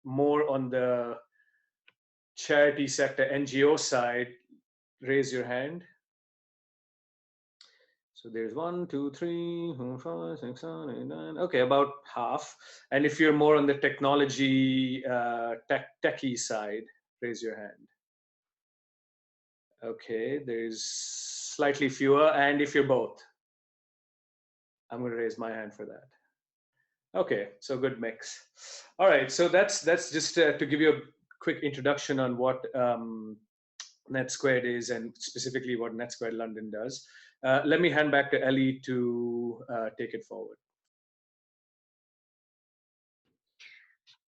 more on the charity sector, NGO side, raise your hand. So there's 1, 2, 3, 4, 5, 6, 7, 8, 9. Okay, about half. And if you're more on the technology, techie side, raise your hand. Okay, there's slightly fewer. And if you're both, I'm going to raise my hand for that. Okay, so good mix. All right, so that's just to give you a quick introduction on what NetSquared is and specifically what NetSquared London does. Let me hand back to Ellie to take it forward.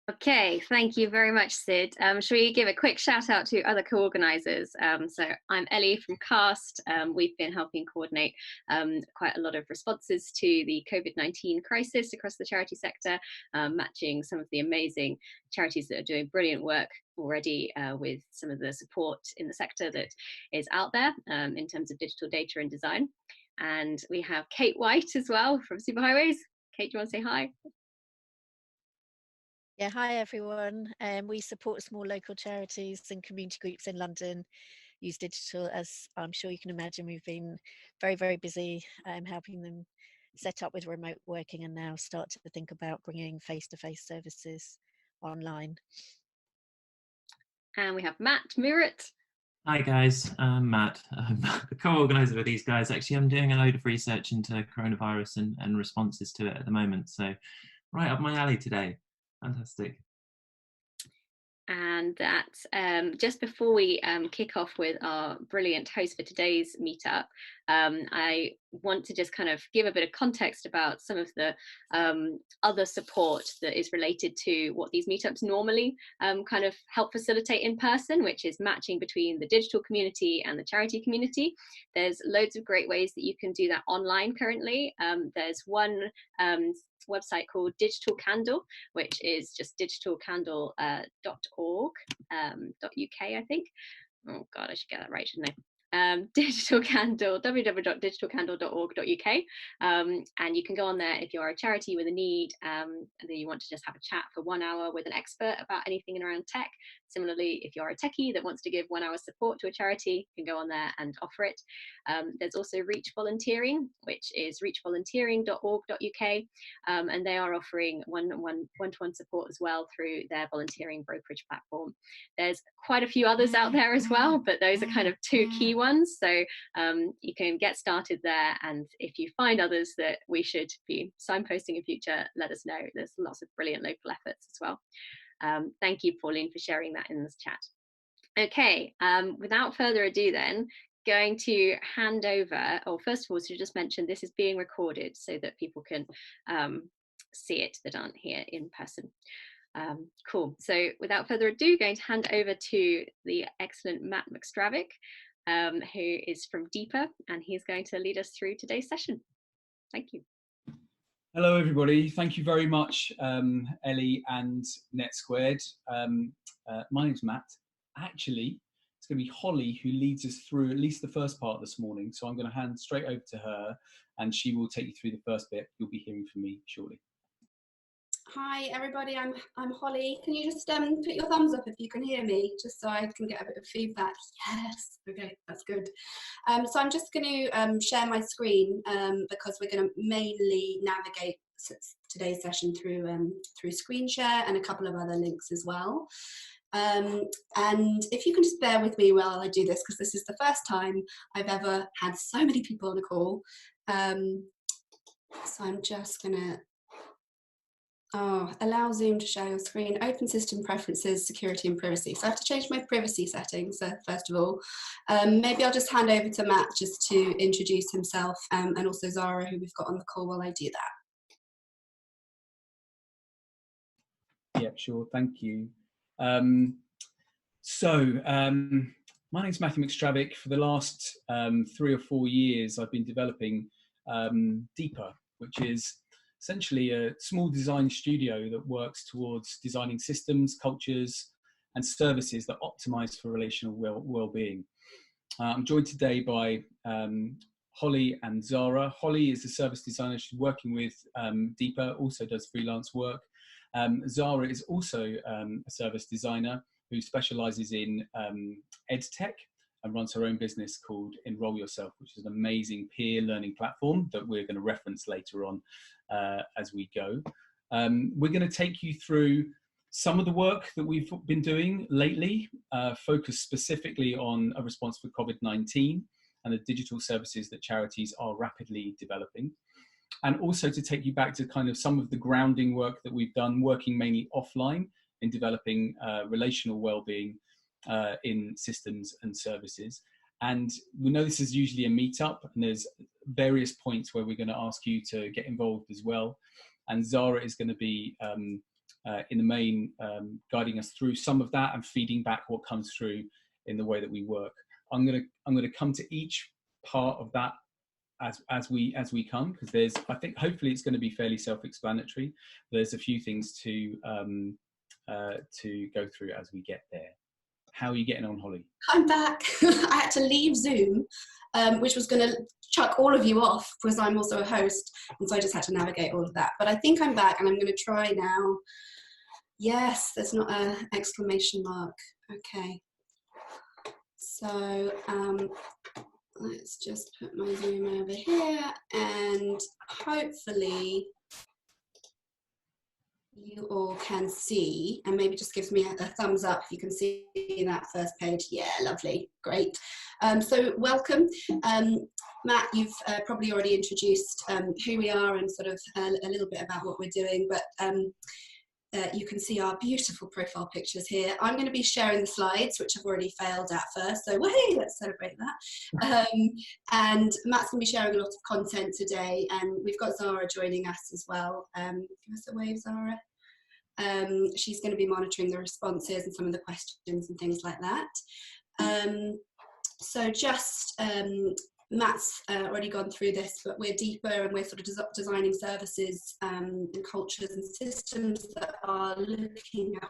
Okay, thank you very much, Sid. Shall we give a quick shout out to other co-organisers? So I'm Ellie from CAST. We've been helping coordinate quite a lot of responses to the COVID-19 crisis across the charity sector, matching some of the amazing charities that are doing brilliant work already with some of the support in the sector that is out there in terms of digital data and design. And we have Kate White as well from Superhighways. Kate, do you want to say hi? Yeah, hi everyone. We support small local charities and community groups in London, use digital. As I'm sure you can imagine, we've been very, very busy helping them set up with remote working and now start to think about bringing face-to-face services online. And we have Matt Murrett. Hi guys, I'm Matt. I'm a co-organiser with these guys. Actually, I'm doing a load of research into coronavirus and responses to it at the moment. So right up my alley today. Fantastic. And that just before we kick off with our brilliant host for today's meetup, I want to just kind of give a bit of context about some of the other support that is related to what these meetups normally kind of help facilitate in person, which is matching between the digital community and the charity community. There's loads of great ways that you can do that online currently. There's one website called Digital Candle, which is just digitalcandle.org.uk, I think. Oh God, I should get that right, shouldn't I? Digital Candle, www.digitalcandle.org.uk, and you can go on there if you're a charity with a need and then you want to just have a chat for 1 hour with an expert about anything around tech. Similarly, if you're a techie that wants to give 1 hour support to a charity, you can go on there and offer it. There's also Reach Volunteering, which is reachvolunteering.org.uk, and they are offering one-to-one support as well through their volunteering brokerage platform. There's quite a few others out there as well, but those are kind of two key ones. So you can get started there, and if you find others that we should be signposting in future, let us know. There's lots of brilliant local efforts as well. Thank you, Pauline, for sharing that in this chat. Okay, without further ado then, going to hand over, or first of all, to just mention this is being recorded so that people can see it that aren't here in person. Cool, so without further ado, going to hand over to the excellent Matt McStravick, who is from Deepr, and he's going to lead us through today's session. Thank you. Hello everybody, thank you very much Ellie and NetSquared. My name's Matt. Actually, it's going to be Holly who leads us through at least the first part this morning, so I'm going to hand straight over to her and she will take you through the first bit. You'll be hearing from me shortly. Hi everybody, I'm Holly. Can you just put your thumbs up if you can hear me, just so I can get a bit of feedback? Yes, okay, that's good. So I'm just going to share my screen because we're going to mainly navigate today's session through screen share and a couple of other links as well. And if you can just bear with me while I do this, because this is the first time I've ever had so many people on a call. So I'm just going to allow Zoom to share your screen, open system preferences, security and privacy. So I have to change my privacy settings, first of all. Maybe I'll just hand over to Matt just to introduce himself and also Zara, who we've got on the call while I do that. Yeah, sure, thank you. My name's Matthew McStravick. For the last 3 or 4 years, I've been developing Deepr, which is essentially a small design studio that works towards designing systems, cultures, and services that optimize for relational well-being. I'm joined today by Holly and Zara. Holly is a service designer. She's working with Deepr, also does freelance work. Zara is also a service designer who specialises in EdTech and runs her own business called Enroll Yourself, which is an amazing peer learning platform that we're going to reference later on as we go. We're going to take you through some of the work that we've been doing lately, focused specifically on a response for COVID-19 and the digital services that charities are rapidly developing. And also to take you back to kind of some of the grounding work that we've done, working mainly offline in developing relational well-being in systems and services. And we know this is usually a meetup, and there's various points where we're going to ask you to get involved as well. And Zara is going to be in the main guiding us through some of that and feeding back what comes through in the way that we work. I'm going to come to each part of that as we come, because there's, I think hopefully it's going to be fairly self-explanatory. There's a few things to go through as we get there. How are you getting on, Holly? I'm back. I had to leave Zoom, which was going to chuck all of you off because I'm also a host, and so I just had to navigate all of that. But I think I'm back, and I'm going to try now. Yes, there's not an exclamation mark. Okay. So let's just put my Zoom over here, and hopefully you all can see, and maybe just gives me a thumbs up if you can see that first page. Yeah, lovely, great. So welcome. Matt, you've probably already introduced who we are and sort of a little bit about what we're doing, but you can see our beautiful profile pictures here. I'm going to be sharing the slides, which I've already failed at first, so hey, let's celebrate that. And Matt's going to be sharing a lot of content today, and we've got Zara joining us as well. Give us a wave, Zara. She's going to be monitoring the responses and some of the questions and things like that. So just Matt's already gone through this, but we're Deepr, and we're sort of designing services and cultures and systems that are looking at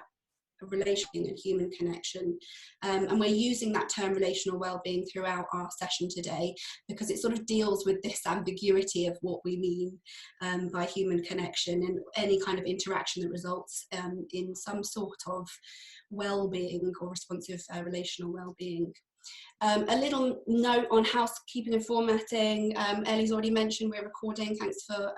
relation and human connection, and we're using that term relational well-being throughout our session today because it sort of deals with this ambiguity of what we mean by human connection and any kind of interaction that results in some sort of well-being or responsive relational well-being. A little note on housekeeping and formatting. Ellie's already mentioned we're recording. Thanks for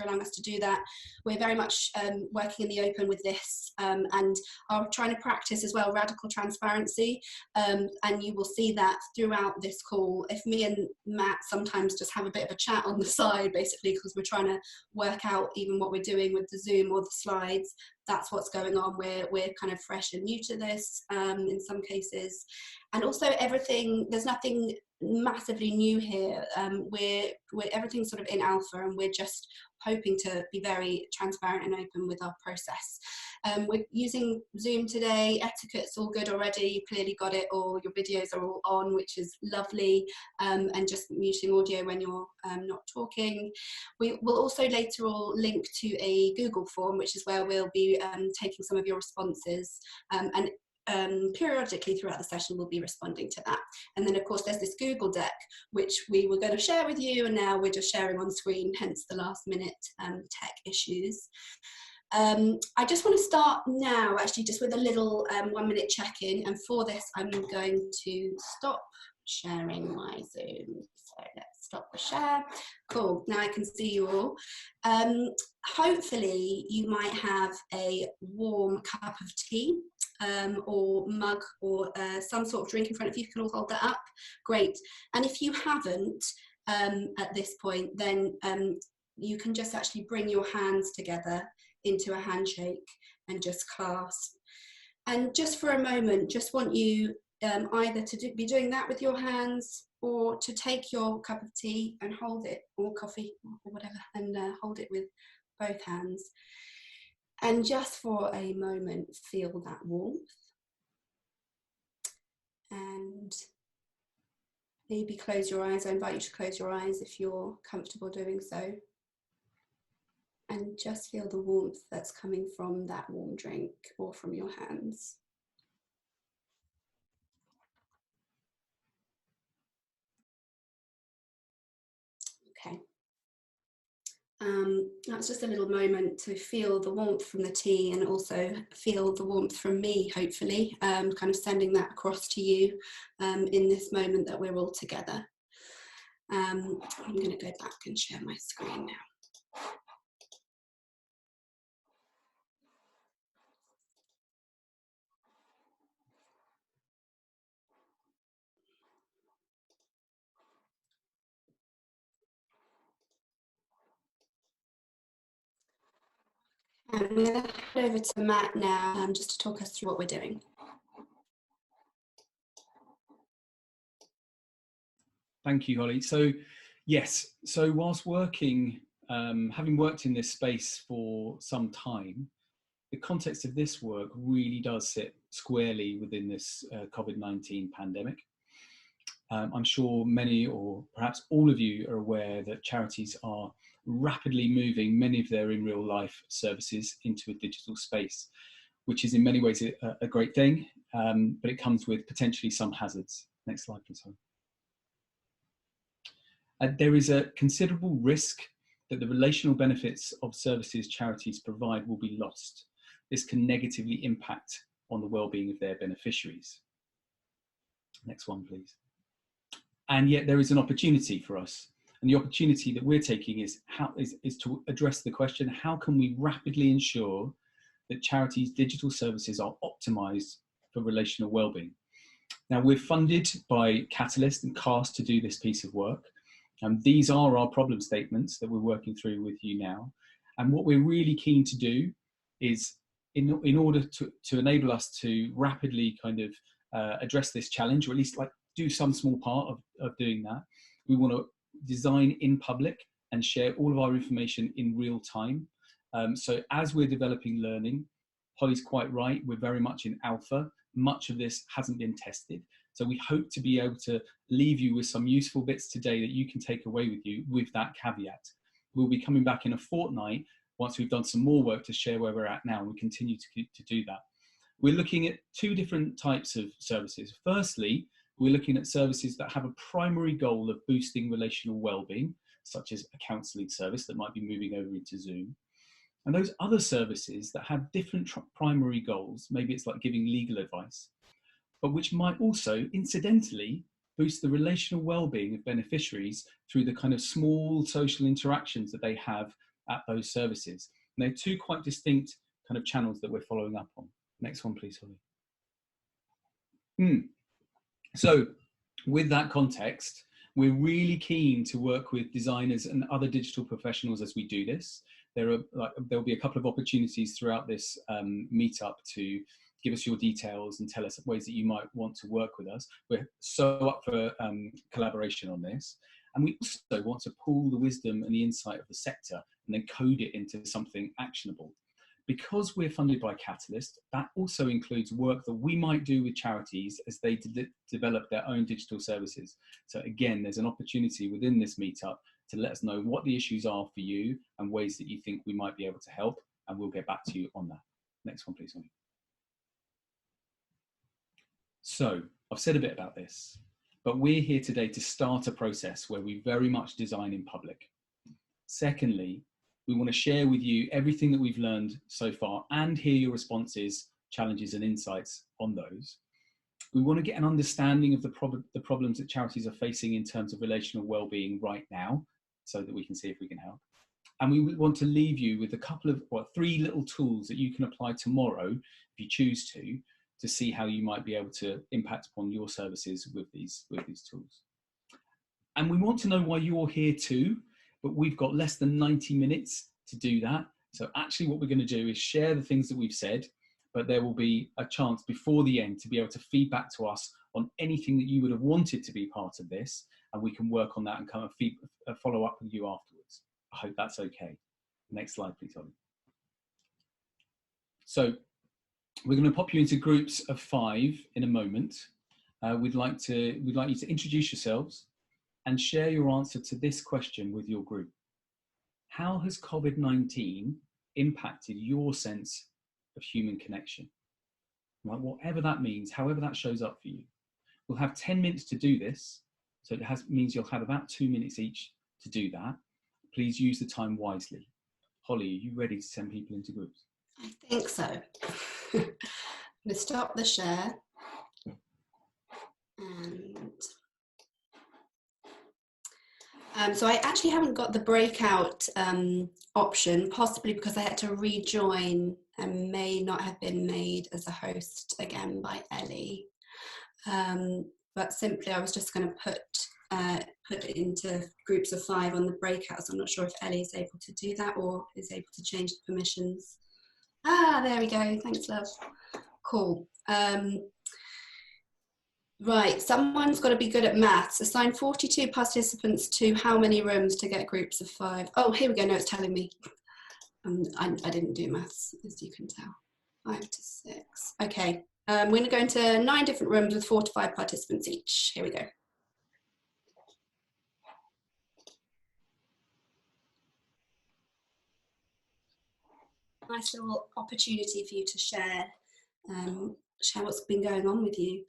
allowing us to do that. We're very much working in the open with this, and are trying to practice as well radical transparency. And you will see that throughout this call. If me and Matt sometimes just have a bit of a chat on the side, basically because we're trying to work out even what we're doing with the Zoom or the slides, that's what's going on. We're kind of fresh and new to this in some cases, and also everything. There's nothing massively new here. We're everything's sort of in alpha, and we're just hoping to be very transparent and open with our process. We're using Zoom today. Etiquette's all good already. You clearly got it all. Your videos are all on, which is lovely, and just muting audio when you're not talking. We will also later all link to a Google form, which is where we'll be taking some of your responses, and periodically throughout the session we'll be responding to that. And then of course there's this Google Deck which we were going to share with you, and now we're just sharing on screen, hence the last minute tech issues. I just want to start now actually just with a little 1 minute check-in, and for this I'm going to stop sharing my Zoom. So let's stop the share. Cool, now I can see you all. Hopefully you might have a warm cup of tea or mug or some sort of drink in front of you. You can all hold that up. Great. And if you haven't at this point, then you can just actually bring your hands together into a handshake and just clasp. And just for a moment, just want you either to be doing that with your hands, or to take your cup of tea and hold it, or coffee or whatever, and hold it with both hands. And just for a moment, feel that warmth. And maybe close your eyes. I invite you to close your eyes if you're comfortable doing so. And just feel the warmth that's coming from that warm drink or from your hands. Okay. That's just a little moment to feel the warmth from the tea and also feel the warmth from me, hopefully, kind of sending that across to you in this moment that we're all together. I'm going to go back and share my screen now. I'm going to hand over to Matt now just to talk us through what we're doing. Thank you, Holly. So yes, so whilst working, having worked in this space for some time, the context of this work really does sit squarely within this COVID-19 pandemic. I'm sure many or perhaps all of you are aware that charities are rapidly moving many of their in real life services into a digital space, which is in many ways a great thing, but it comes with potentially some hazards. Next slide, please. There is a considerable risk that the relational benefits of services charities provide will be lost. This can negatively impact on the well-being of their beneficiaries. Next one, please. And yet there is an opportunity for us. And the opportunity that we're taking is to address the question, how can we rapidly ensure that charities' digital services are optimized for relational well-being? Now, we're funded by Catalyst and CAST to do this piece of work. And these are our problem statements that we're working through with you now. And what we're really keen to do is, in order to enable us to rapidly kind of address this challenge, or at least like do some small part of doing that, we want to design in public and share all of our information in real time. So as we're developing learning, Holly's quite right, we're very much in alpha. Much of this hasn't been tested. So we hope to be able to leave you with some useful bits today that you can take away with you with that caveat. We'll be coming back in a fortnight once we've done some more work to share where we're at now, and we continue to do that. We're looking at two different types of services. Firstly, we're looking at services that have a primary goal of boosting relational well-being, such as a counselling service that might be moving over into Zoom. And those other services that have different primary goals, maybe it's like giving legal advice, but which might also, incidentally, boost the relational well-being of beneficiaries through the kind of small social interactions that they have at those services. And they're two quite distinct kind of channels that we're following up on. Next one, please, Holly. So with that context, we're really keen to work with designers and other digital professionals as we do this. There'll be a couple of opportunities throughout this meetup to give us your details and tell us ways that you might want to work with us. We're so up for collaboration on this. And we also want to pool the wisdom and the insight of the sector and then code it into something actionable. Because we're funded by Catalyst, that also includes work that we might do with charities as they develop their own digital services. So again, there's an opportunity within this meetup to let us know what the issues are for you and ways that you think we might be able to help, and we'll get back to you on that. Next one, please. So I've said a bit about this, but we're here today to start a process where we very much design in public. Secondly, we want to share with you everything that we've learned so far and hear your responses, challenges and insights on those. We want to get an understanding of the problems that charities are facing in terms of relational well-being right now, so that we can see if we can help. And we want to leave you with a couple of, three little tools that you can apply tomorrow, if you choose to see how you might be able to impact upon your services with these tools. And we want to know why you're here too, but we've got less than 90 minutes to do that. So actually what we're going to do is share the things that we've said, but there will be a chance before the end to be able to feed back to us on anything that you would have wanted to be part of this, and we can work on that and kind of follow up with you afterwards. I hope that's okay. Next slide, please, Holly. So we're going to pop you into groups of 5 in a moment. We'd like you to introduce yourselves and share your answer to this question with your group. How has COVID-19 impacted your sense of human connection? Right, whatever that means, however that shows up for you. We'll have 10 minutes to do this, so it means you'll have about 2 minutes each to do that. please use the time wisely. Holly, are you ready to send people into groups? I think so. I'm going to stop the share. And so I actually haven't got the breakout option, possibly because I had to rejoin and may not have been made as a host again by Ellie. But simply I was just going to put it into groups of 5 on the breakouts. I'm not sure if Ellie is able to do that or is able to change the permissions. Ah, there we go. Thanks, love. Cool. Right, someone's got to be good at maths. Assign 42 participants to how many rooms to get groups of 5? Oh, here we go. No, it's telling me. I didn't do maths, as you can tell. 5 to 6. Okay, we're going to go into 9 different rooms with 4 to 5 participants each. Here we go. Nice little opportunity for you to share what's been going on with you.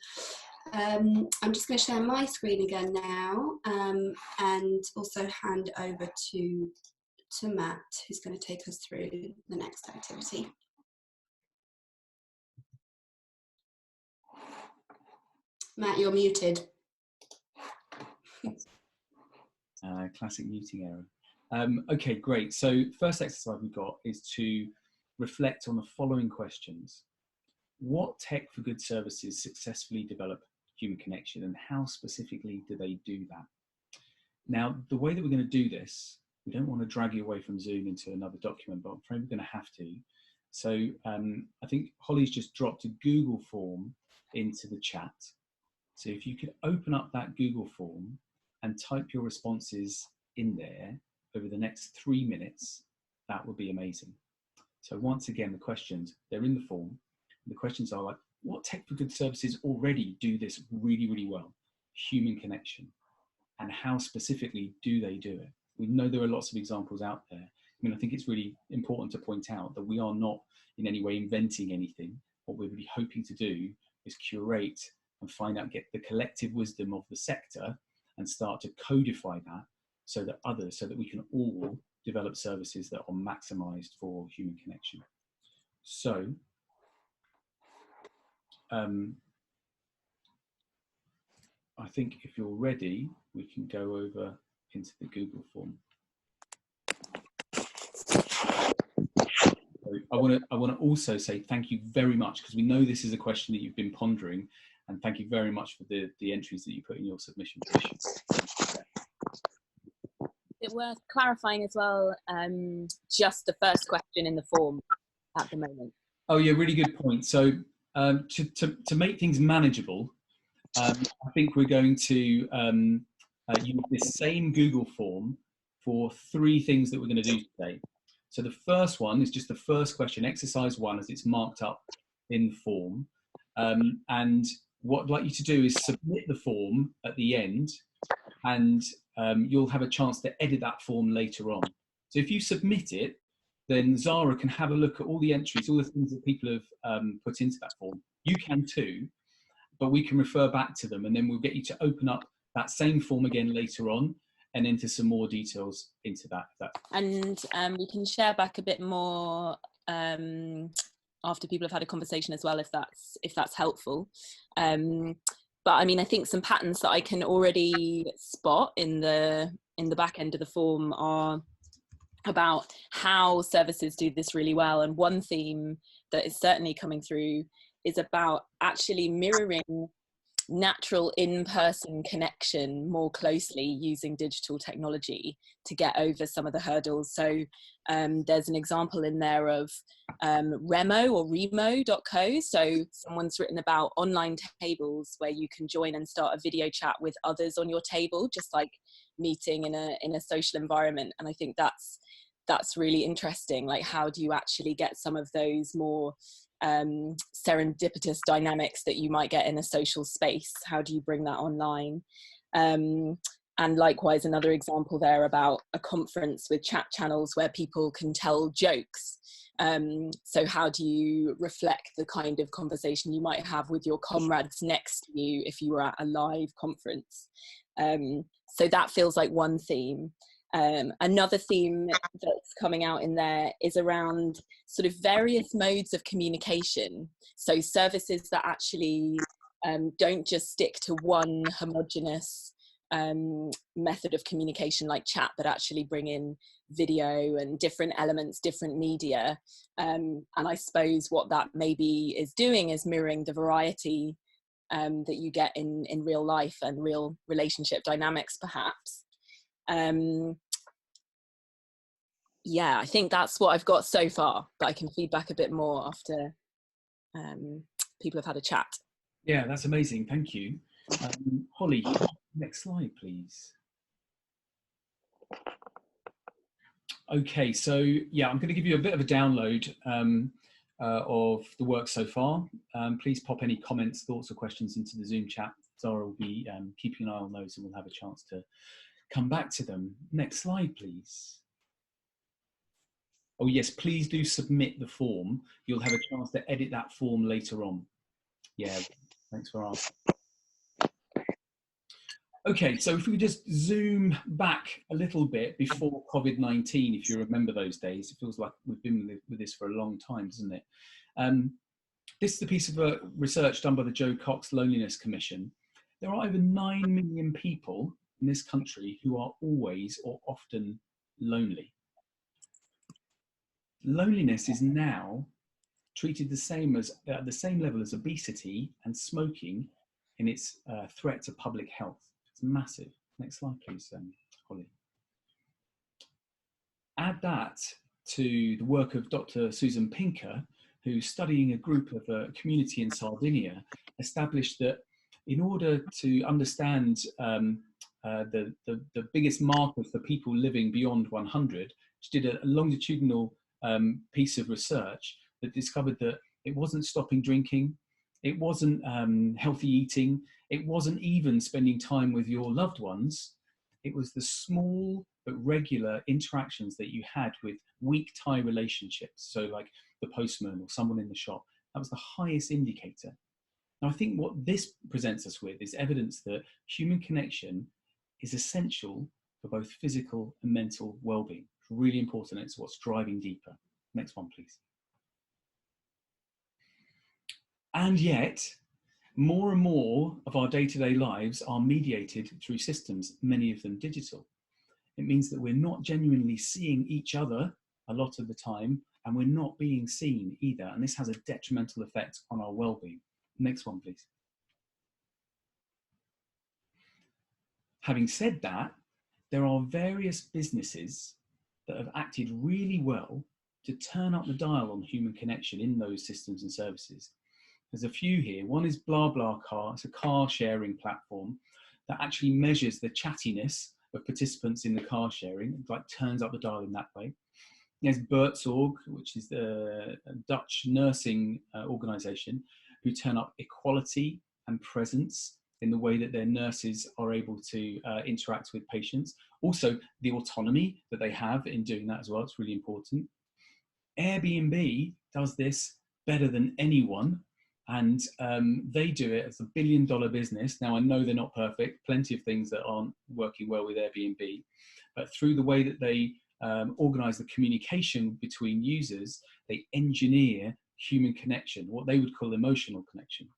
I'm just going to share my screen again now, and also hand over to Matt, who's going to take us through the next activity. Matt, you're muted. Classic muting error. Okay, great. So first exercise we've got is to reflect on the following questions. What tech for good services successfully develop human connection, and how specifically do they do that? Now, the way that we're going to do this, we don't want to drag you away from Zoom into another document, but I'm afraid we're going to have to. So I think Holly's just dropped a Google form into the chat. So if you could open up that Google form and type your responses in there over the next 3 minutes, that would be amazing. So once again, the questions, they're in the form. The questions are like, what tech for good services already do this really, really well? Human connection. And how specifically do they do it? We know there are lots of examples out there. I mean, I think it's really important to point out that we are not in any way inventing anything. What we're really hoping to do is curate and find out, get the collective wisdom of the sector and start to codify that so that we can all develop services that are maximized for human connection. So, I think if you're ready, we can go over into the Google form. So I want to also say thank you very much, because we know this is a question that you've been pondering, and thank you very much for the entries that you put in your submission. It's worth clarifying as well, just the first question in the form at the moment. Oh yeah, really good point. So to make things manageable, I think we're going to use this same Google form for 3 things that we're going to do today. So the first one is just the first question, exercise 1, as it's marked up in the form. And what I'd like you to do is submit the form at the end, and you'll have a chance to edit that form later on. So if you submit it, then Zara can have a look at all the entries, all the things that people have put into that form. You can too, but we can refer back to them, and then we'll get you to open up that same form again later on and enter some more details into that. And we can share back a bit more after people have had a conversation as well, if that's helpful. But I mean, I think some patterns that I can already spot in the back end of the form are about how services do this really well. And one theme that is certainly coming through is about actually mirroring natural in-person connection more closely using digital technology to get over some of the hurdles. So there's an example in there of Remo or Remo.co. So someone's written about online tables where you can join and start a video chat with others on your table, just like meeting in a social environment. And I think that's really interesting. Like, how do you actually get some of those more serendipitous dynamics that you might get in a social space? How do you bring that online? And likewise, another example there about a conference with chat channels where people can tell jokes. So how do you reflect the kind of conversation you might have with your comrades next to you if you were at a live conference? So that feels like one theme. Another theme that's coming out in there is around sort of various modes of communication. So services that actually don't just stick to one homogenous method of communication like chat, but actually bring in video and different elements, different media. And I suppose what that maybe is doing is mirroring the variety that you get in real life and real relationship dynamics, perhaps. Yeah, I think that's what I've got so far, but I can feedback a bit more after people have had a chat. Yeah, that's amazing. Thank you. Holly, next slide, please. Okay, so yeah, I'm going to give you a bit of a download of the work so far. Please pop any comments, thoughts or questions into the Zoom chat. Zara will be keeping an eye on those and we'll have a chance to come back to them. Next slide, please. Oh yes, please do submit the form. You'll have a chance to edit that form later on. Yeah, thanks for asking. Okay, so if we just zoom back a little bit before COVID-19, if you remember those days, it feels like we've been with this for a long time, doesn't it? This is a piece of research done by the Joe Cox Loneliness Commission. There are over 9 million people in this country who are always or often lonely. Loneliness is now treated the same as at the same level as obesity and smoking in its threat to public health. It's massive. Next slide, please, Holly. Add that to the work of Dr. Susan Pinker, who's studying a group of a community in Sardinia, established that in order to understand the biggest markers for people living beyond 100, she did a longitudinal piece of research that discovered that it wasn't stopping drinking, it wasn't healthy eating, it wasn't even spending time with your loved ones. It was the small but regular interactions that you had with weak tie relationships. So like the postman or someone in the shop, that was the highest indicator. Now I think what this presents us with is evidence that human connection is essential for both physical and mental well-being. It's really important. It's what's driving Deepr. Next one, please. And yet, more and more of our day-to-day lives are mediated through systems, many of them digital. It means that we're not genuinely seeing each other a lot of the time, and we're not being seen either. And this has a detrimental effect on our well-being. Next one, please. Having said that, there are various businesses that have acted really well to turn up the dial on human connection in those systems and services. There's a few here. One is BlaBlaCar. It's a car sharing platform that actually measures the chattiness of participants in the car sharing. It like turns up the dial in that way. There's Bertzorg, which is the Dutch nursing organisation, who turn up equality and presence in the way that their nurses are able to interact with patients. Also, the autonomy that they have in doing that as well. It's really important. Airbnb does this better than anyone. And they do it as a billion-dollar business. Now, I know they're not perfect, plenty of things that aren't working well with Airbnb, but through the way that they organize the communication between users, they engineer human connection, what they would call emotional connection.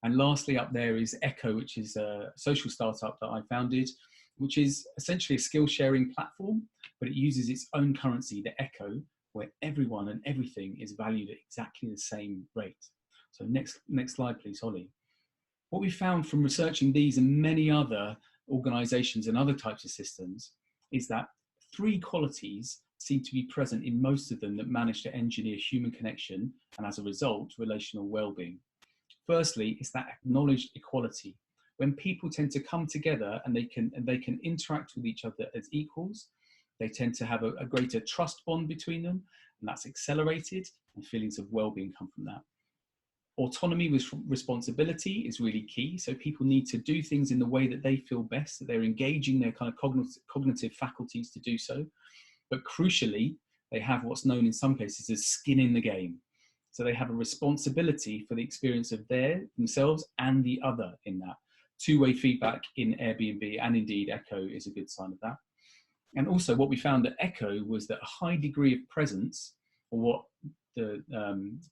And lastly up there is Echo, which is a social startup that I founded, which is essentially a skill sharing platform, but it uses its own currency, the Echo, where everyone and everything is valued at exactly the same rate. So next slide, please, Holly. What we found from researching these and many other organizations and other types of systems is that 3 qualities seem to be present in most of them that manage to engineer human connection and as a result, relational well-being. Firstly, it's that acknowledged equality. When people tend to come together and they can interact with each other as equals, they tend to have a greater trust bond between them, and that's accelerated, and feelings of well-being come from that. Autonomy with responsibility is really key. So people need to do things in the way that they feel best, that they're engaging their kind of cognitive faculties to do so. But crucially, they have what's known in some cases as skin in the game. So they have a responsibility for the experience of themselves and the other in that. Two-way feedback in Airbnb and indeed Echo is a good sign of that. And also what we found at ECHO was that a high degree of presence, or what the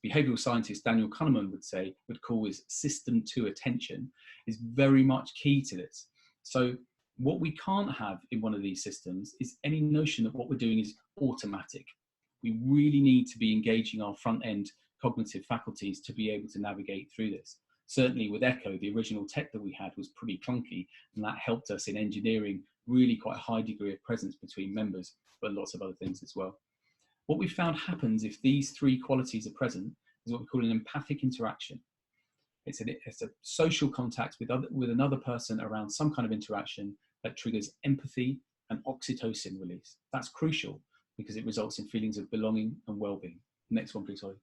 behavioral scientist Daniel Kahneman would call is system to attention, is very much key to this. So what we can't have in one of these systems is any notion that what we're doing is automatic. We really need to be engaging our front end cognitive faculties to be able to navigate through this. Certainly with ECHO, the original tech that we had was pretty clunky, and that helped us in engineering really quite a high degree of presence between members, but lots of other things as well. What we found happens if these three qualities are present is what we call an empathic interaction. It's a social contact with another person around some kind of interaction that triggers empathy and oxytocin release. That's crucial because it results in feelings of belonging and well-being. Next one, please, Holly.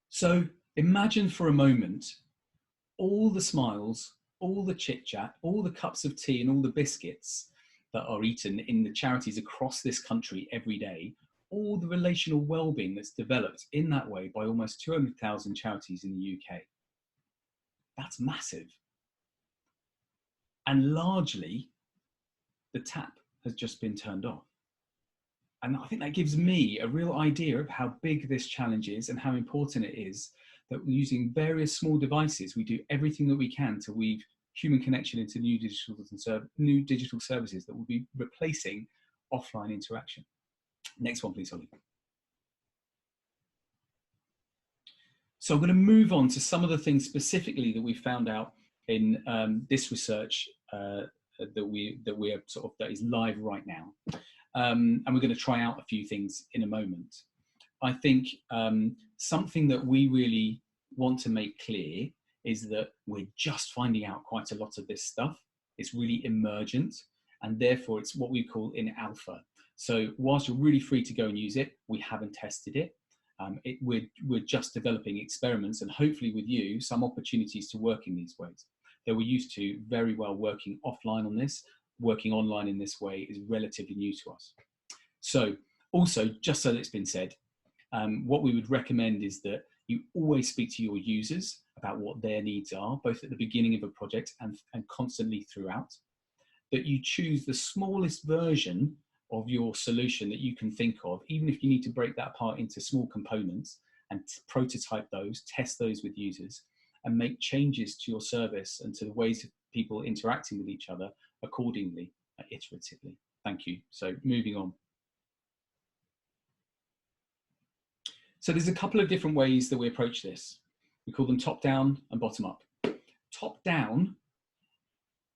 So imagine for a moment all the smiles, all the chit-chat, all the cups of tea and all the biscuits that are eaten in the charities across this country every day, all the relational well-being that's developed in that way by almost 200,000 charities in the UK. That's massive. And largely, the tap has just been turned off. And I think that gives me a real idea of how big this challenge is and how important it is that using various small devices, we do everything that we can to weave human connection into new digital services that will be replacing offline interaction. Next one, please, Holly. So I'm going to move on to some of the things specifically that we found out in this research that is live right now. And we're going to try out a few things in a moment. I think something that we really want to make clear is that we're just finding out quite a lot of this stuff. It's really emergent, and therefore it's what we call in alpha. So whilst you're really free to go and use it, we haven't tested it. We're just developing experiments and hopefully with you, some opportunities to work in these ways. That we're used to very well working offline on this, working online in this way is relatively new to us. So also, just so that it's been said, what we would recommend is that you always speak to your users about what their needs are, both at the beginning of a project and constantly throughout. That you choose the smallest version of your solution that you can think of, even if you need to break that apart into small components and prototype those, test those with users, and make changes to your service and to the ways of people interacting with each other accordingly, iteratively. Thank you. So moving on. So there's a couple of different ways that we approach this. We call them top down and bottom up. Top down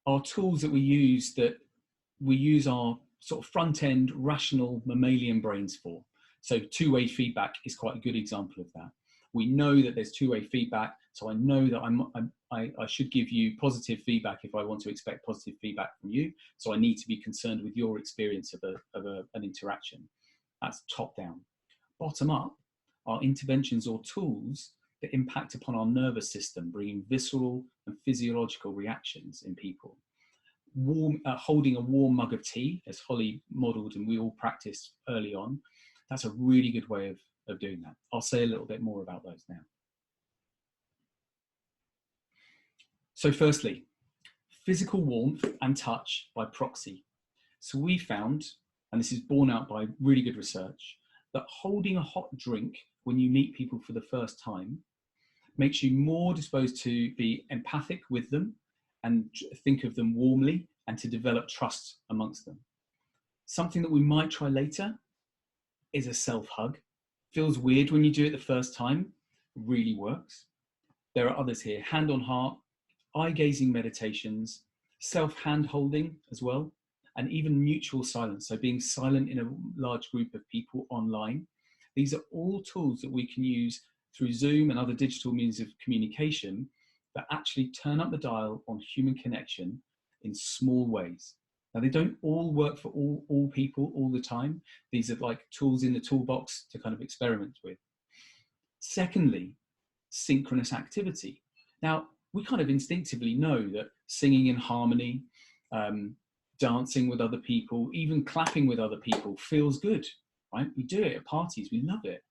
are tools that we use our sort of front end rational mammalian brains for. So two-way feedback is quite a good example of that. We know that there's two-way feedback, so I know that I should give you positive feedback if I want to expect positive feedback from you. So I need to be concerned with your experience of an interaction. That's top down. Bottom up are interventions or tools that impact upon our nervous system, bringing visceral and physiological reactions in people. Holding a warm mug of tea, as Holly modelled and we all practiced early on, that's a really good way of doing that. I'll say a little bit more about those now. So firstly, physical warmth and touch by proxy. So we found, and this is borne out by really good research, that holding a hot drink when you meet people for the first time makes you more disposed to be empathic with them and think of them warmly and to develop trust amongst them. Something that we might try later is a self-hug. Feels weird when you do it the first time, really works. There are others here, hand on heart, eye-gazing meditations, self-hand holding as well, and even mutual silence, so being silent in a large group of people online. These are all tools that we can use through Zoom and other digital means of communication that actually turn up the dial on human connection in small ways. Now, they don't all work for all people all the time. These are like tools in the toolbox to kind of experiment with. Secondly, synchronous activity. Now, we kind of instinctively know that singing in harmony, dancing with other people, even clapping with other people feels good, right? We do it at parties, we love it.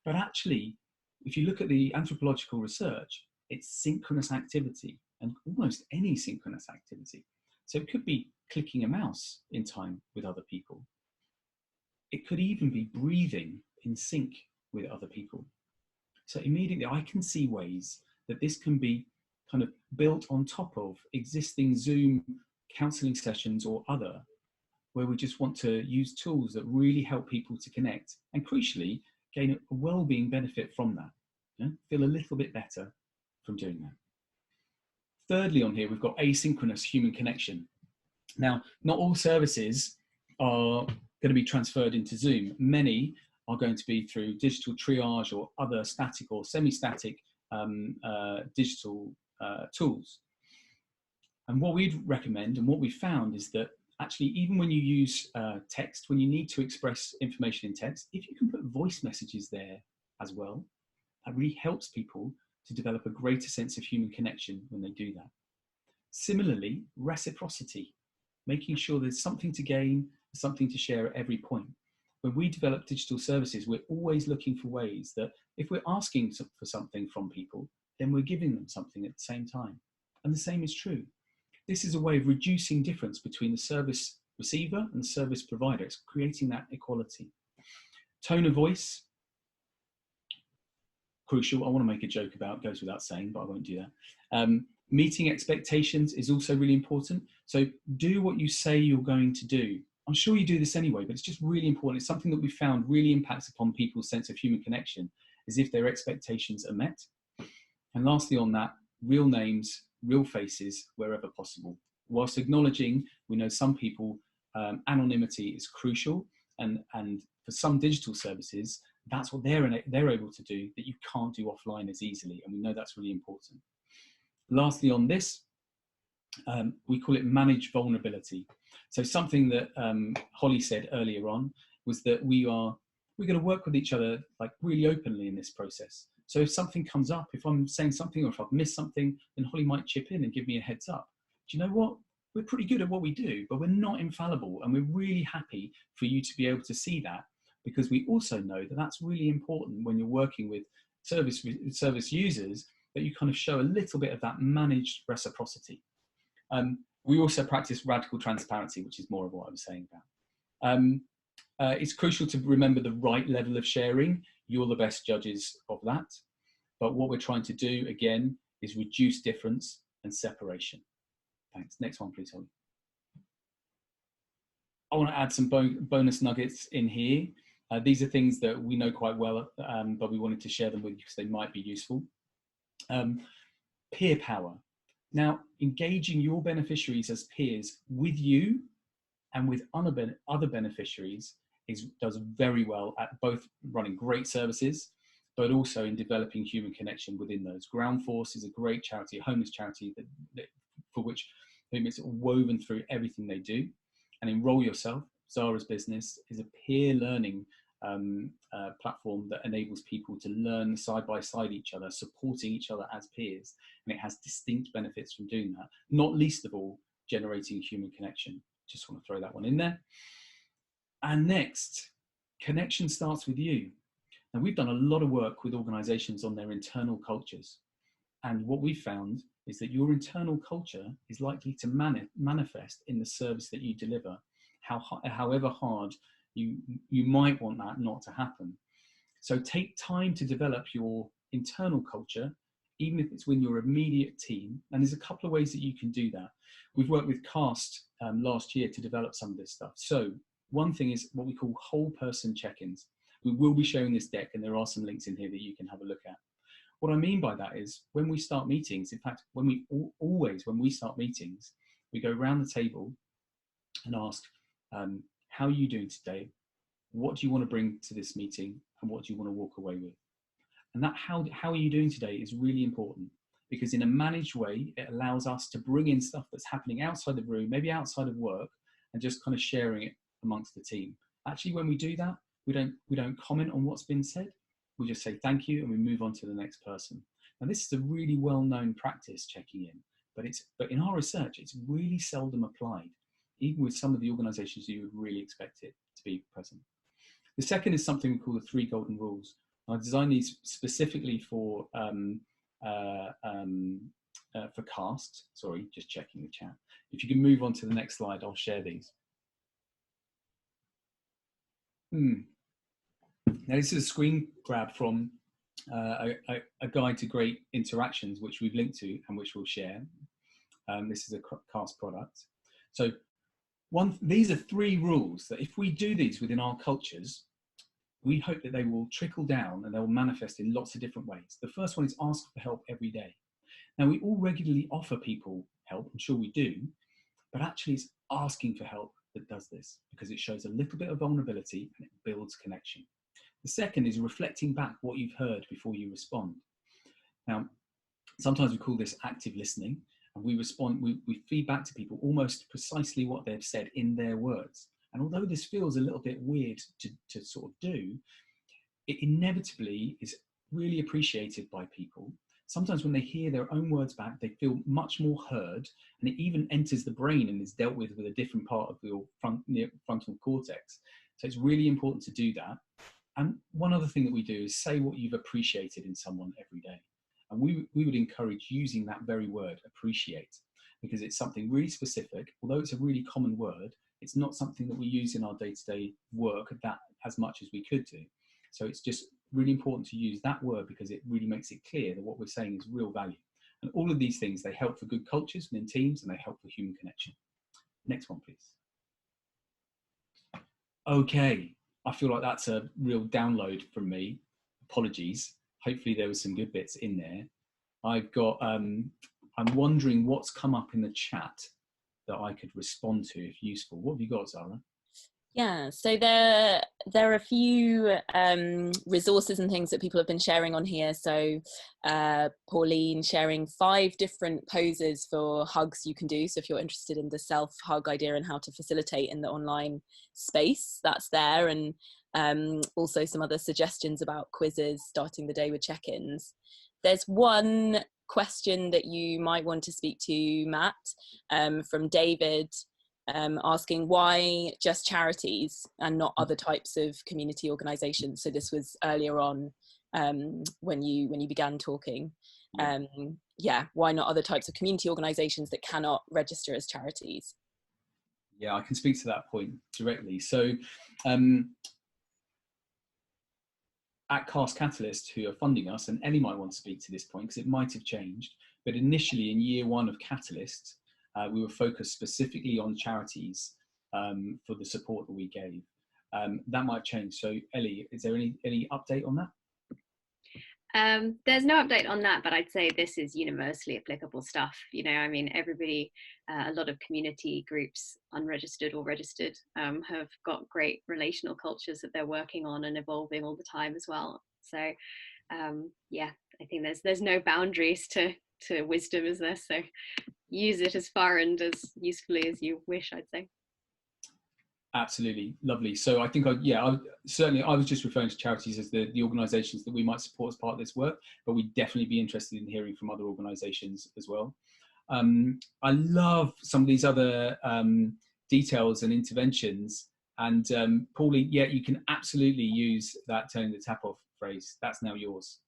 But actually, if you look at the anthropological research, it's synchronous activity and almost any synchronous activity. So it could be clicking a mouse in time with other people. It could even be breathing in sync with other people. So immediately I can see ways that this can be kind of built on top of existing Zoom counseling sessions or other, where we just want to use tools that really help people to connect and crucially gain a well-being benefit from that. You know, feel a little bit better from doing that. Thirdly on here, we've got asynchronous human connection. Now, not all services are going to be transferred into Zoom. Many are going to be through digital triage or other static or semi-static digital tools. And what we'd recommend and what we found is that actually, even when you use text, when you need to express information in text, if you can put voice messages there as well, that really helps people to develop a greater sense of human connection when they do that. Similarly, reciprocity, making sure there's something to gain, something to share at every point. When we develop digital services, we're always looking for ways that if we're asking for something from people, then we're giving them something at the same time. And the same is true. This is a way of reducing difference between the service receiver and the service provider. It's creating that equality. Tone of voice, crucial. I want to make a joke about, goes without saying, but I won't do that. Meeting expectations is also really important. So do what you say you're going to do. I'm sure you do this anyway, but it's just really important. It's something that we found really impacts upon people's sense of human connection, is if their expectations are met. And lastly on that, real names, real faces, wherever possible. Whilst acknowledging, we know some people, anonymity is crucial, and for some digital services, that's what they're able to do that you can't do offline as easily, and we know that's really important. Lastly on this, we call it manage vulnerability. So something that Holly said earlier on was that we're going to work with each other like really openly in this process. So if something comes up, if I'm saying something or if I've missed something, then Holly might chip in and give me a heads up. Do you know what? We're pretty good at what we do, but we're not infallible, and we're really happy for you to be able to see that, because we also know that that's really important when you're working with service users, that you kind of show a little bit of that managed reciprocity. We also practice radical transparency, which is more of what I was saying about. It's crucial to remember the right level of sharing. You're the best judges of that. But what we're trying to do, again, is reduce difference and separation. Thanks. Next one, please, Holly. I want to add some bonus nuggets in here. These are things that we know quite well, but we wanted to share them with you because they might be useful. Peer power. Now, engaging your beneficiaries as peers with you and with other beneficiaries does very well at both running great services, but also in developing human connection within those. Ground Force is a great charity, a homeless charity for which it's woven through everything they do. And Enroll Yourself, Zara's business, is a peer learning platform that enables people to learn side by side each other, supporting each other as peers. And it has distinct benefits from doing that, not least of all, generating human connection. Just want to throw that one in there. And next, connection starts with you. Now, we've done a lot of work with organizations on their internal cultures. And what we've found is that your internal culture is likely to manifest in the service that you deliver, however hard you might want that not to happen. So take time to develop your internal culture, even if it's with your immediate team. And there's a couple of ways that you can do that. We've worked with CAST last year to develop some of this stuff. So one thing is what we call whole person check-ins. We will be sharing this deck, and there are some links in here that you can have a look at. What I mean by that is when we start meetings, in fact, when we start meetings, we go around the table and ask, how are you doing today? What do you want to bring to this meeting? And what do you want to walk away with? And that how are you doing today is really important, because in a managed way, it allows us to bring in stuff that's happening outside the room, maybe outside of work, and just kind of sharing it amongst the team. Actually, when we do that, we don't comment on what's been said. We just say thank you and we move on to the next person. Now, this is a really well-known practice, checking in, but in our research, it's really seldom applied, even with some of the organizations you would really expect it to be present. The second is something we call the 3 golden rules. I designed these specifically for for cast. Sorry, just checking the chat. If you can move on to the next slide, I'll share these. Now this is a screen grab from a guide to great interactions, which we've linked to and which we'll share. This is a cast product. So these are 3 rules that if we do these within our cultures, we hope that they will trickle down and they will manifest in lots of different ways. The first one is ask for help every day. Now, we all regularly offer people help, I'm sure we do, but actually it's asking for help that does this, because it shows a little bit of vulnerability and it builds connection. The second is reflecting back what you've heard before you respond. Now, sometimes we call this active listening, and we respond, we feed back to people almost precisely what they've said in their words. And although this feels a little bit weird to sort of do, it inevitably is really appreciated by people. Sometimes when they hear their own words back, they feel much more heard, and it even enters the brain and is dealt with a different part of your frontal cortex. So it's really important to do that. And one other thing that we do is say what you've appreciated in someone every day. And we would encourage using that very word, appreciate, because it's something really specific. Although it's a really common word, it's not something that we use in our day-to-day work that as much as we could do. So it's just really important to use that word because it really makes it clear that what we're saying is real value. And all of these things, they help for good cultures within teams, and they help for human connection. Next one, please. Okay, I feel like that's a real download from me. Apologies. Hopefully there was some good bits in there. I've got, I'm wondering what's come up in the chat that I could respond to if useful. What have you got, Zara? Yeah, so there are a few resources and things that people have been sharing on here. So Pauline sharing 5 different poses for hugs you can do. So if you're interested in the self-hug idea and how to facilitate in the online space, that's there. And also some other suggestions about quizzes, starting the day with check-ins. There's one question that you might want to speak to, Matt, from David, asking why just charities and not other types of community organisations. So this was earlier on when you began talking. Yeah, why not other types of community organisations that cannot register as charities? Yeah, I can speak to that point directly. So at Cast Catalyst, who are funding us, and Ellie might want to speak to this point because it might have changed, but initially in year 1 of Catalyst, we were focused specifically on charities for the support that we gave. That might change. So Ellie, is there any update on that? There's no update on that, but I'd say this is universally applicable stuff. You know, I mean, everybody, a lot of community groups, unregistered or registered, have got great relational cultures that they're working on and evolving all the time as well. So yeah, I think there's no boundaries to wisdom, is there? So use it as far and as usefully as you wish, I'd say. Absolutely, lovely. So I think, I was just referring to charities as the organisations that we might support as part of this work, but we'd definitely be interested in hearing from other organisations as well. I love some of these other details and interventions. And Pauline, yeah, you can absolutely use that turning the tap off phrase. That's now yours.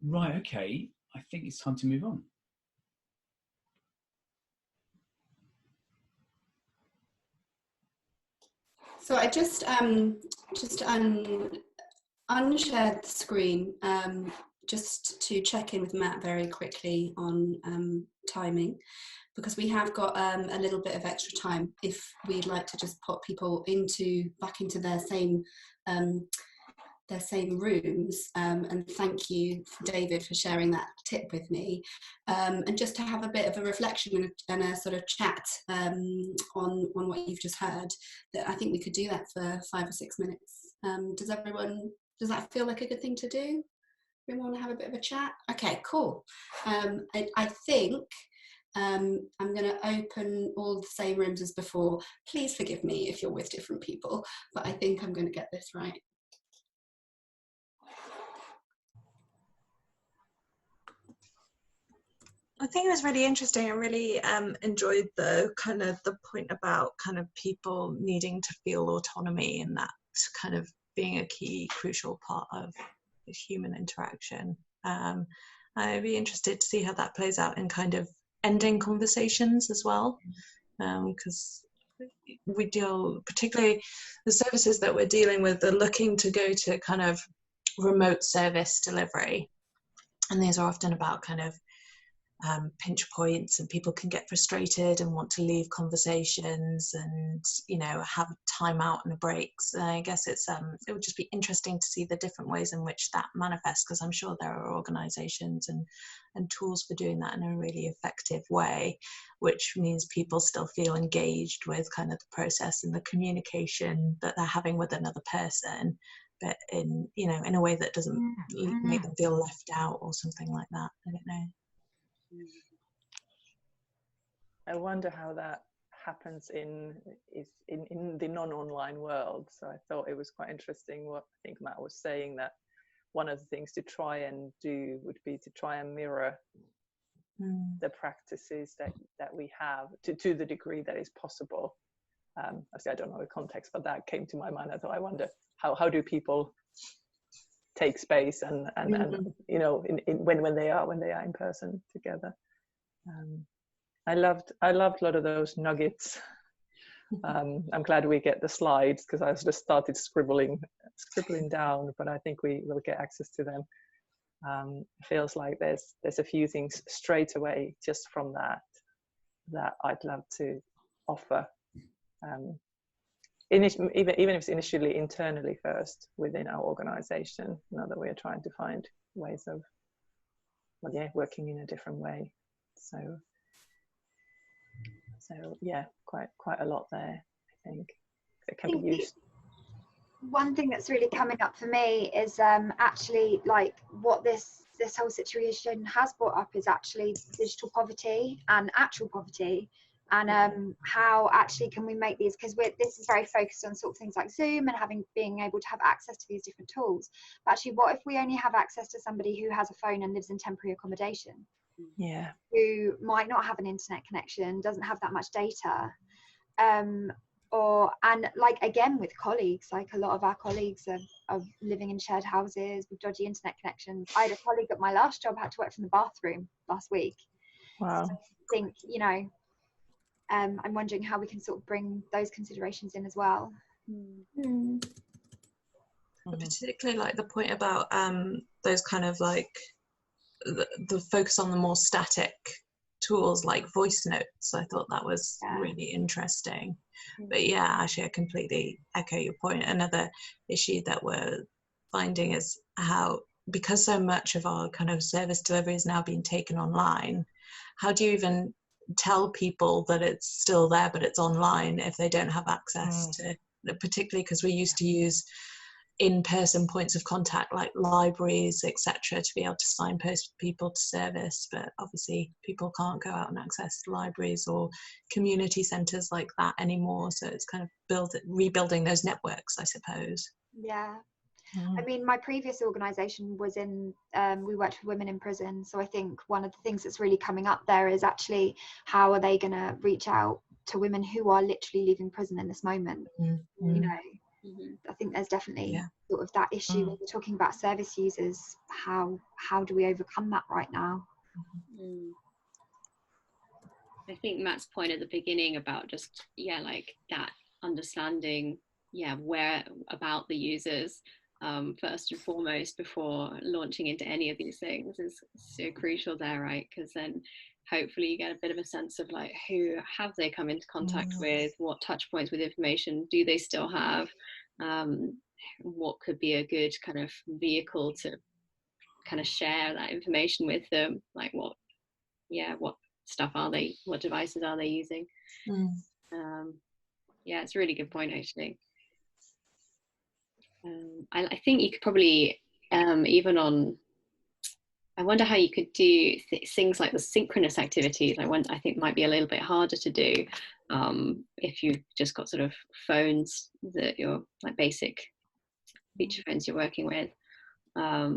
Right, okay. I think it's time to move on. So I just unshared the screen just to check in with Matt very quickly on timing, because we have got a little bit of extra time if we'd like to just put people back into their same rooms. And thank you, David, for sharing that tip with me. And just to have a bit of a reflection and a sort of chat on what you've just heard, that I think we could do that for 5 or 6 minutes. Does that feel like a good thing to do? We want to have a bit of a chat? Okay, cool. I think I'm going to open all the same rooms as before. Please forgive me if you're with different people, but I think I'm going to get this right. I think it was really interesting. I really enjoyed the point about kind of people needing to feel autonomy, and that kind of being a key crucial part of the human interaction. I'd be interested to see how that plays out in kind of ending conversations as well, because we deal, particularly the services that we're dealing with, are looking to go to kind of remote service delivery, and these are often about kind of pinch points, and people can get frustrated and want to leave conversations and, you know, have a time out and a break. So I guess it's it would just be interesting to see the different ways in which that manifests, because I'm sure there are organizations and tools for doing that in a really effective way, which means people still feel engaged with kind of the process and the communication that they're having with another person, but in, you know, in a way that doesn't make them feel left out or something like that. I don't know. I wonder how that happens in the non-online world. So I thought it was quite interesting what I think Matt was saying, that one of the things to try and do would be to try and mirror the practices that we have to the degree that is possible. Obviously, I don't know the context, but that came to my mind. I thought, I wonder how do people take space and you know, when they are in person together. I loved a lot of those nuggets. I'm glad we get the slides, because I just started scribbling down, but I think we will get access to them. Feels like there's a few things straight away just from that I'd love to offer. Even if it's initially internally first within our organization, now that we're trying to find ways of, well, yeah, working in a different way. So yeah, quite a lot there, I think, that can be used. One thing that's really coming up for me is actually, like, what this whole situation has brought up is actually digital poverty and actual poverty, and how actually can we make these, because this is very focused on sort of things like Zoom and being able to have access to these different tools, but actually what if we only have access to somebody who has a phone and lives in temporary accommodation, who might not have an internet connection, doesn't have that much data, and like, again, with colleagues, like a lot of our colleagues are living in shared houses with dodgy internet connections. I had a colleague at my last job had to work from the bathroom last week. Wow. So I think, you know, I'm wondering how we can sort of bring those considerations in as well. I particularly like the point about those kind of like the focus on the more static tools like voice notes. I thought that was really interesting. But yeah, actually I completely echo your point. Another issue that we're finding is how, because so much of our kind of service delivery is now being taken online, how do you even tell people that it's still there but it's online if they don't have access to, particularly because we used to use in-person points of contact like libraries, etc., to be able to signpost people to service, but obviously people can't go out and access libraries or community centres like that anymore, so it's kind of rebuilding those networks, I suppose. I mean, my previous organisation was in, we worked with women in prison, so I think one of the things that's really coming up there is actually how are they going to reach out to women who are literally leaving prison in this moment, you know. I think there's definitely sort of that issue when we're talking about service users. How do we overcome that right now? I think Matt's point at the beginning about just like that understanding where about the users first and foremost before launching into any of these things is so crucial there, right? Because then hopefully you get a bit of a sense of like, who have they come into contact with, what touch points with information do they still have, what could be a good kind of vehicle to kind of share that information with them, like what stuff are they, what devices are they using. It's a really good point, actually. I think you could probably even on, I wonder how you could do things like the synchronous activities. I think might be a little bit harder to do if you've just got sort of phones that you're like basic feature phones you're working with. I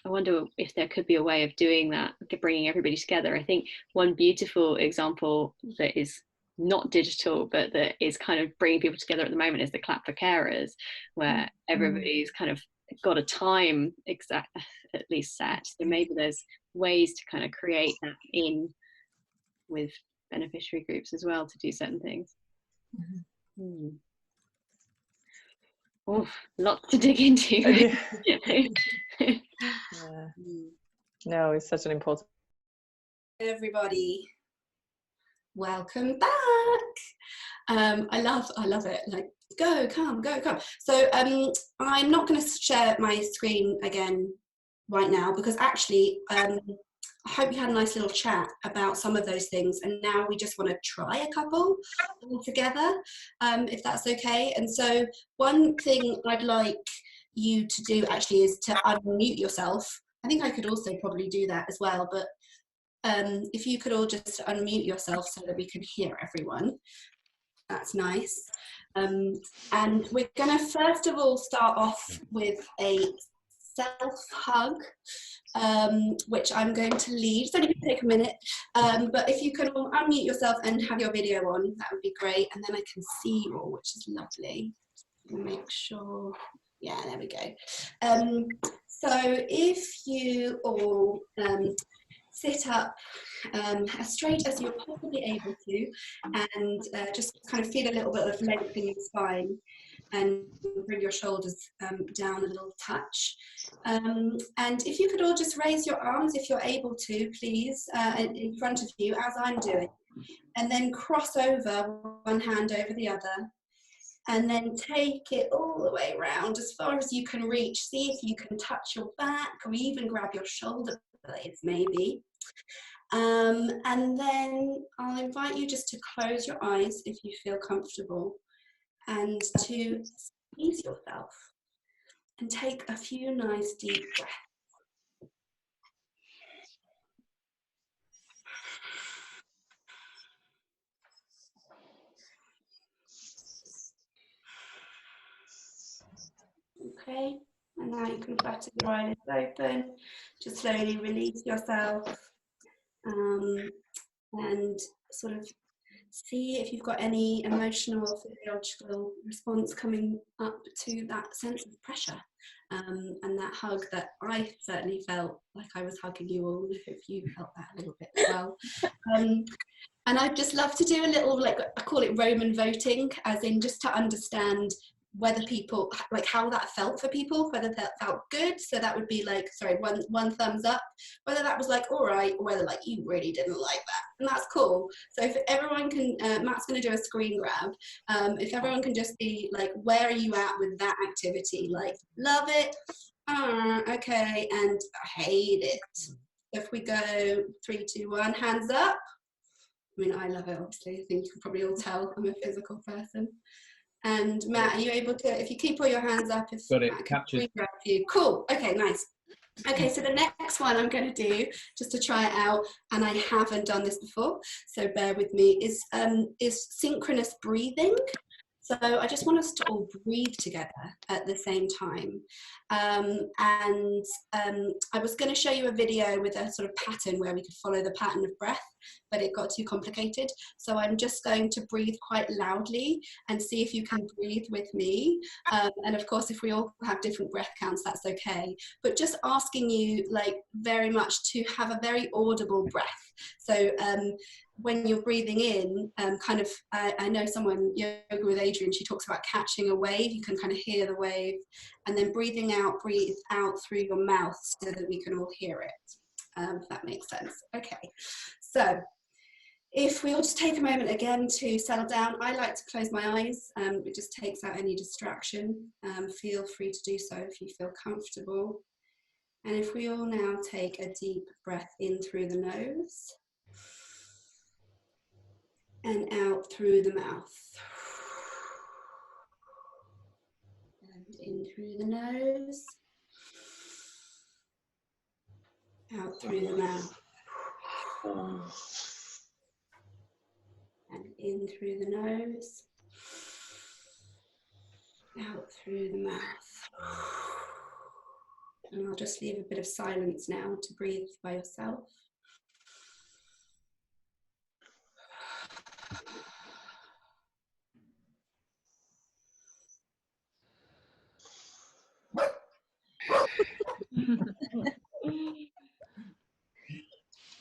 wonder if there could be a way of doing that, bringing everybody together. I think one beautiful example that is not digital but that is kind of bringing people together at the moment is the Clap for Carers, where everybody's kind of got a time exact at least set. So maybe there's ways to kind of create that in with beneficiary groups as well to do certain things. Oh, lots to dig into. Yeah. No, it's such an important. Everybody, welcome back. I love it. Like, go, come. So I'm not going to share my screen again right now, because actually I hope you had a nice little chat about some of those things, and now we just want to try a couple all together, if that's okay. And so one thing I'd like you to do actually is to unmute yourself. I think I could also probably do that as well, but if you could all just unmute yourself so that we can hear everyone, that's nice. And we're going to first of all start off with a self-hug, which I'm going to lead. It's only going to take a minute, but if you can all unmute yourself and have your video on, that would be great, and then I can see you all, which is lovely. Make sure, yeah, there we go. So if you all sit up as straight as you're possibly able to, and just kind of feel a little bit of length in your spine, and bring your shoulders down a little touch. And if you could all just raise your arms, if you're able to, please, in front of you, as I'm doing, and then cross over one hand over the other, and then take it all the way around as far as you can reach. See if you can touch your back, or even grab your shoulder blades maybe. And then I'll invite you just to close your eyes if you feel comfortable, and to squeeze yourself and take a few nice deep breaths. Okay, and now you can flatten your eyelids open, just slowly release yourself, and sort of see if you've got any emotional or physiological response coming up to that sense of pressure, and that hug that I certainly felt like I was hugging you all. I hope you felt that a little bit as well. And I'd just love to do a little, like, I call it Roman voting, as in just to understand whether people, like, how that felt for people, whether that felt good. So that would be like, sorry, one thumbs up, whether that was like all right, or whether like you really didn't like that, and that's cool. So if everyone can, Matt's going to do a screen grab, if everyone can just be like, where are you at with that activity? Like, love it, okay, and I hate it. If we go 3, 2, 1, hands up. I mean, I love it, obviously. I think you can probably all tell I'm a physical person. And Matt, are you able to, if you keep all your hands up, if got it, Matt captured. grab you. Cool, okay, nice. Okay, so the next one I'm going to do, just to try it out, and I haven't done this before, so bear with me, is synchronous breathing. So I just want us to all breathe together at the same time. I was going to show you a video with a sort of pattern where we could follow the pattern of breath, but it got too complicated. So I'm just going to breathe quite loudly and see if you can breathe with me. And of course, if we all have different breath counts, that's okay. But just asking you, like, very much to have a very audible breath. So when you're breathing in, kind of, I know someone, yoga with Adrian, she talks about catching a wave. You can kind of hear the wave, and then breathing out, breathe out through your mouth so that we can all hear it, if that makes sense. Okay, so if we all just take a moment again to settle down. I like to close my eyes. It just takes out any distraction. Feel free to do so if you feel comfortable. And if we all now take a deep breath in through the nose, and out through the mouth. And in through the nose, out through the mouth. And in through the nose, out through the mouth. And I'll just leave a bit of silence now to breathe by yourself.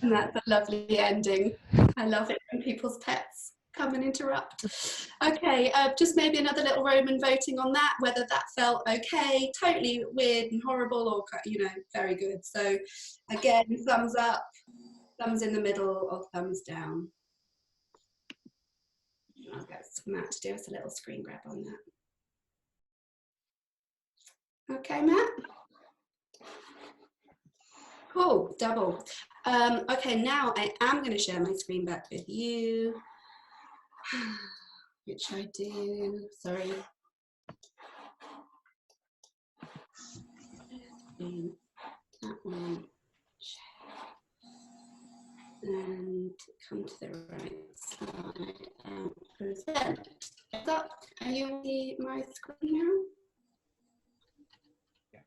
And that's a lovely ending. I love it when people's pets come and interrupt. Okay, just maybe another little Roman voting on that, whether that felt okay, totally weird and horrible, or, you know, very good. So again, thumbs up, thumbs in the middle, or thumbs down. I'll get Matt to do us a little screen grab on that. Okay, Matt? Cool, double. Okay, now I am going to share my screen back with you, which I do, sorry. That one, and come to the right side and present. Are you on my screen now? Yeah.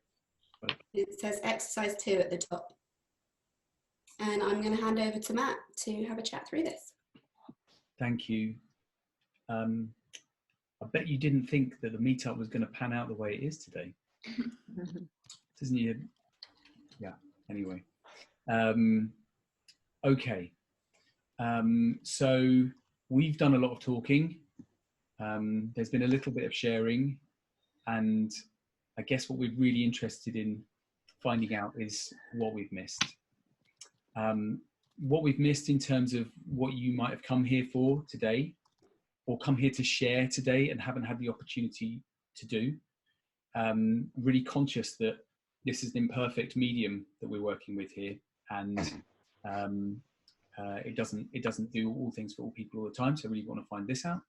It says exercise 2 at the top. And I'm going to hand over to Matt to have a chat through this. Thank you. I bet you didn't think that the meetup was going to pan out the way it is today. Doesn't you? Yeah, anyway. Okay. So we've done a lot of talking. There's been a little bit of sharing. And I guess what we're really interested in finding out is what we've missed. What we've missed in terms of what you might have come here for today, or come here to share today and haven't had the opportunity to do. Really conscious that this is an imperfect medium that we're working with here, and it doesn't do all things for all people all the time. So I really want to find this out.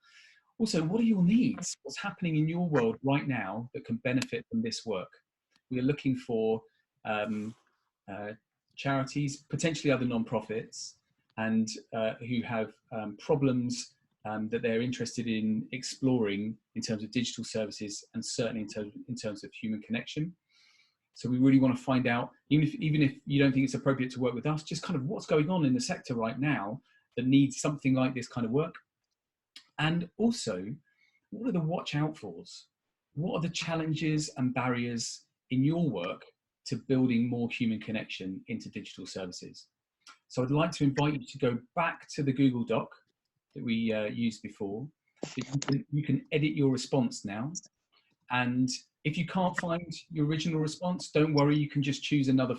Also, what are your needs? What's happening in your world right now that can benefit from this work? We are looking for charities, potentially other non-profits, and who have problems that they're interested in exploring in terms of digital services, and certainly in terms of human connection. So we really want to find out, even if you don't think it's appropriate to work with us, just kind of what's going on in the sector right now that needs something like this kind of work. And also, what are the watch out fors? What are the challenges and barriers in your work to building more human connection into digital services? So I'd like to invite you to go back to the Google Doc that we used before. You can edit your response now. And if you can't find your original response, don't worry, you can just choose another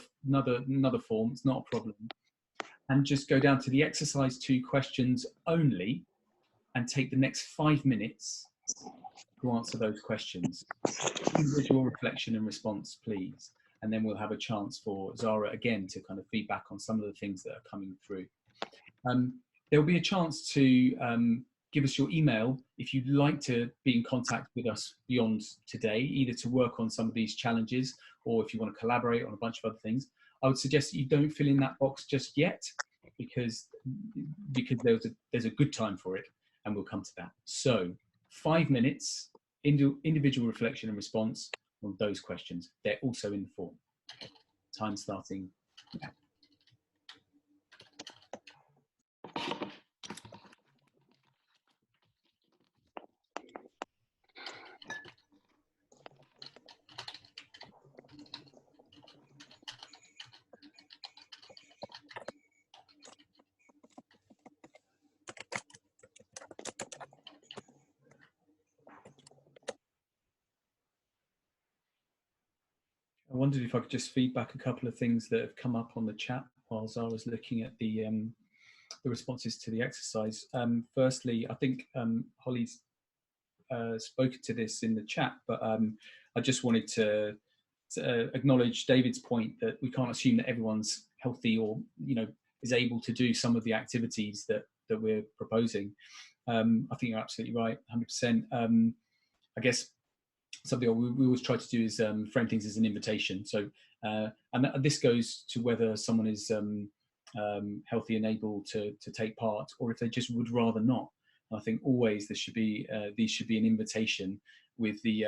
form, it's not a problem. And just go down to the exercise 2 questions only and take the next 5 minutes to answer those questions. Individual reflection and response, please. And then we'll have a chance for Zara again to kind of feedback on some of the things that are coming through. There'll be a chance to give us your email if you'd like to be in contact with us beyond today, either to work on some of these challenges or if you want to collaborate on a bunch of other things. I would suggest that you don't fill in that box just yet, because there's a good time for it, and we'll come to that. So 5 minutes, individual reflection and response on those questions. They're also in the form. Time starting now. I wondered if I could just feedback a couple of things that have come up on the chat while Zara's looking at the responses to the exercise. Firstly, I think Holly's spoken to this in the chat, but I just wanted to acknowledge David's point that we can't assume that everyone's healthy or is able to do some of the activities that we're proposing. I think you're absolutely right, 100%. I guess something we always try to do is frame things as an invitation. So, and this goes to whether someone is healthy and able to take part, or if they just would rather not. I think always there should be these should be an invitation with the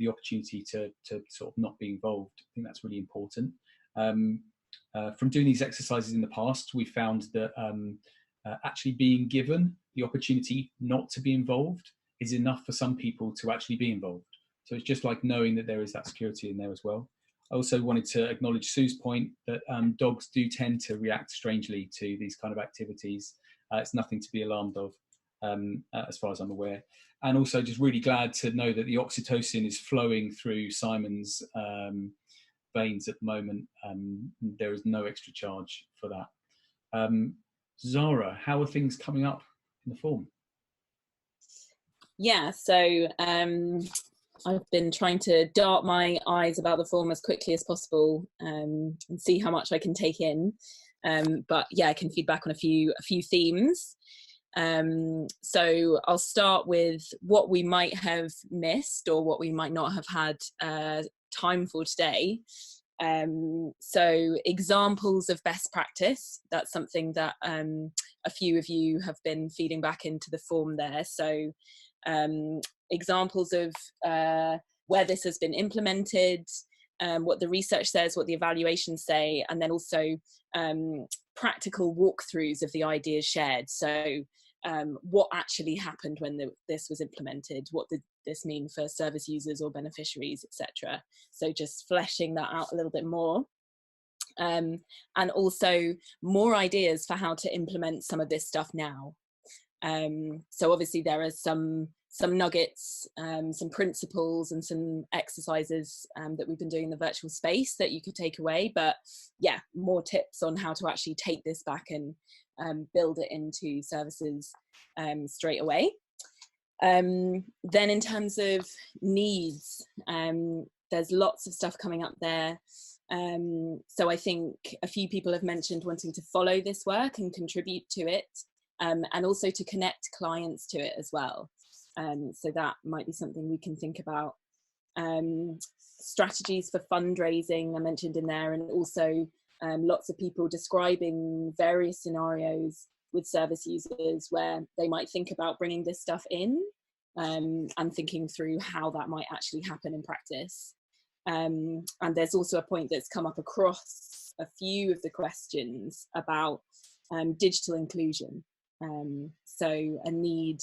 opportunity to sort of not be involved. I think that's really important. From doing these exercises in the past, we found that actually being given the opportunity not to be involved is enough for some people to actually be involved. So it's just like knowing that there is that security in there as well. I also wanted to acknowledge Sue's point that dogs do tend to react strangely to these kind of activities. It's nothing to be alarmed of, as far as I'm aware. And also just really glad to know that the oxytocin is flowing through Simon's veins at the moment. There is no extra charge for that. Zara, how are things coming up in the form? Yeah, so I've been trying to dart my eyes about the form as quickly as possible and see how much I can take in. But yeah, I can feedback on a few themes. So I'll start with what we might have missed or what we might not have had time for today. So examples of best practice, that's something that a few of you have been feeding back into the form there. So examples of where this has been implemented, what the research says, what the evaluations say, and then also practical walkthroughs of the ideas shared. So what actually happened when this was implemented, what did this mean for service users or beneficiaries, etc. So just fleshing that out a little bit more. And also more ideas for how to implement some of this stuff now. So obviously there are some nuggets, some principles and some exercises that we've been doing in the virtual space that you could take away, but yeah, more tips on how to actually take this back and build it into services straight away. Then in terms of needs, there's lots of stuff coming up there. So I think a few people have mentioned wanting to follow this work and contribute to it, and also to connect clients to it as well. So that might be something we can think about. Strategies for fundraising I mentioned in there, and also lots of people describing various scenarios with service users where they might think about bringing this stuff in, and thinking through how that might actually happen in practice. And there's also a point that's come up across a few of the questions about digital inclusion. So a need,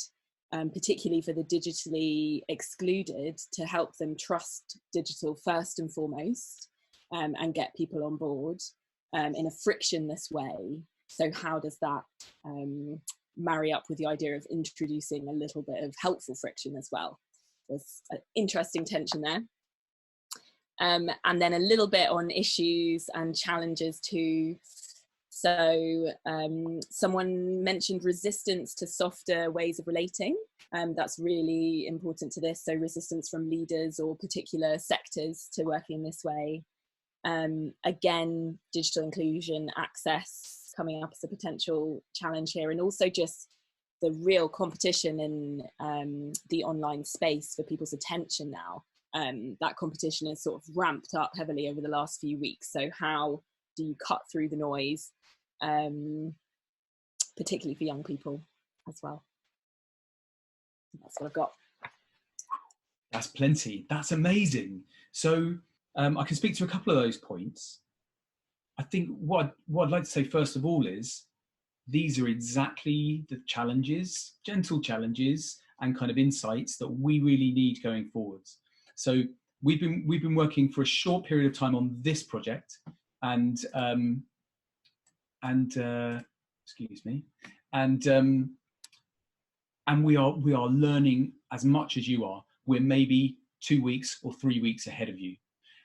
particularly for the digitally excluded, to help them trust digital first and foremost, and get people on board in a frictionless way. So how does that marry up with the idea of introducing a little bit of helpful friction as well? There's an interesting tension there. And then a little bit on issues and challenges too. So someone mentioned resistance to softer ways of relating. That's really important to this. So resistance from leaders or particular sectors to working in this way. Again, digital inclusion, access coming up as a potential challenge here, and also just the real competition in the online space for people's attention now. That competition is sort of ramped up heavily over the last few weeks. So how do you cut through the noise, particularly for young people as well? That's what I've got. That's plenty. That's amazing. So I can speak to a couple of those points. I think what I'd like to say first of all is these are exactly the challenges, gentle challenges and kind of insights that we really need going forwards. So we've been working for a short period of time on this project, and excuse me, and we are learning as much as you are. We're maybe 2 weeks or 3 weeks ahead of you.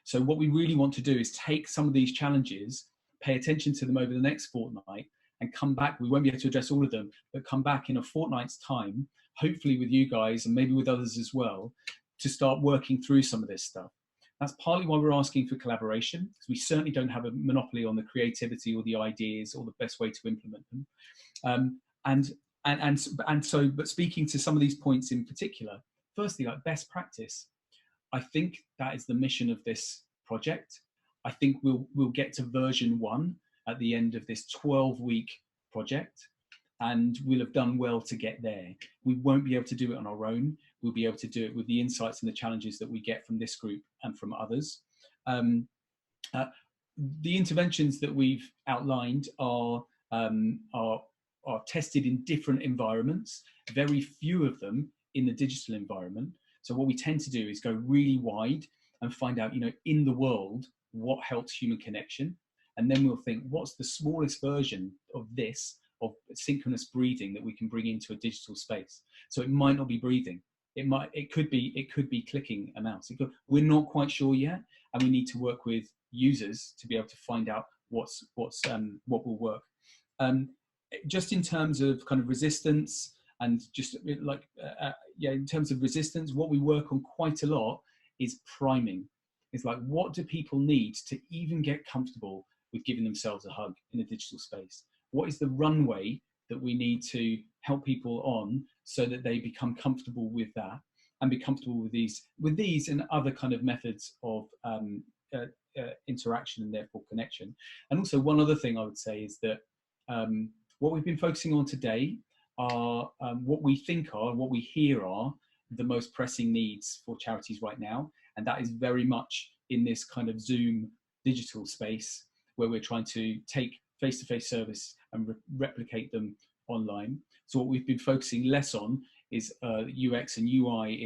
So what we really want to do is take some of these challenges, pay attention to them over the next fortnight, and come back. We won't be able to address all of them, but come back in a fortnight's time, hopefully with you guys and maybe with others as well, to start working through some of this stuff. That's partly why we're asking for collaboration, because we certainly don't have a monopoly on the creativity or the ideas or the best way to implement them. But speaking to some of these points in particular, firstly, like best practice, I think that is the mission of this project. I think we'll get to version 1 at the end of this 12-week project, and we'll have done well to get there. We won't be able to do it on our own. We'll be able to do it with the insights and the challenges that we get from this group and from others. The interventions that we've outlined are tested in different environments, very few of them in the digital environment. So what we tend to do is go really wide and find out, in the world, what helps human connection, and then we'll think, what's the smallest version of this, of synchronous breathing that we can bring into a digital space? So it might not be breathing. It could be clicking a mouse. We're not quite sure yet, and we need to work with users to be able to find out what will work. Just in terms of kind of resistance, and just like in terms of resistance, what we work on quite a lot is priming. It's like, what do people need to even get comfortable with giving themselves a hug in a digital space? What is the runway that we need to help people on so that they become comfortable with that, and be comfortable with these and other kind of methods of interaction and therefore connection. And also, one other thing I would say is that what we've been focusing on today are what we think are, what we hear are the most pressing needs for charities right now. And that is very much in this kind of Zoom digital space where we're trying to take face-to-face service and replicate them online. So what we've been focusing less on is UX and UI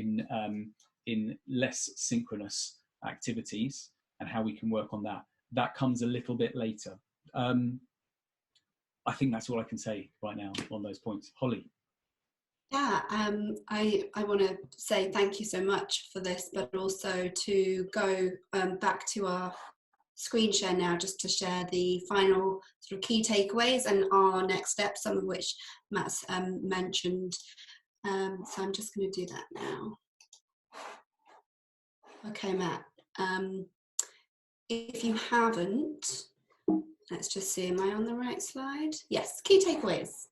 in less synchronous activities, and how we can work on that. That comes a little bit later. I think that's all I can say right now on those points. Holly. Yeah, I want to say thank you so much for this, but also to go back to our screen share now, just to share the final sort of key takeaways and our next steps, some of which Matt's mentioned. So I'm just going to do that now. Okay, Matt. If you haven't, let's just see, am I on the right slide? Yes, key takeaways.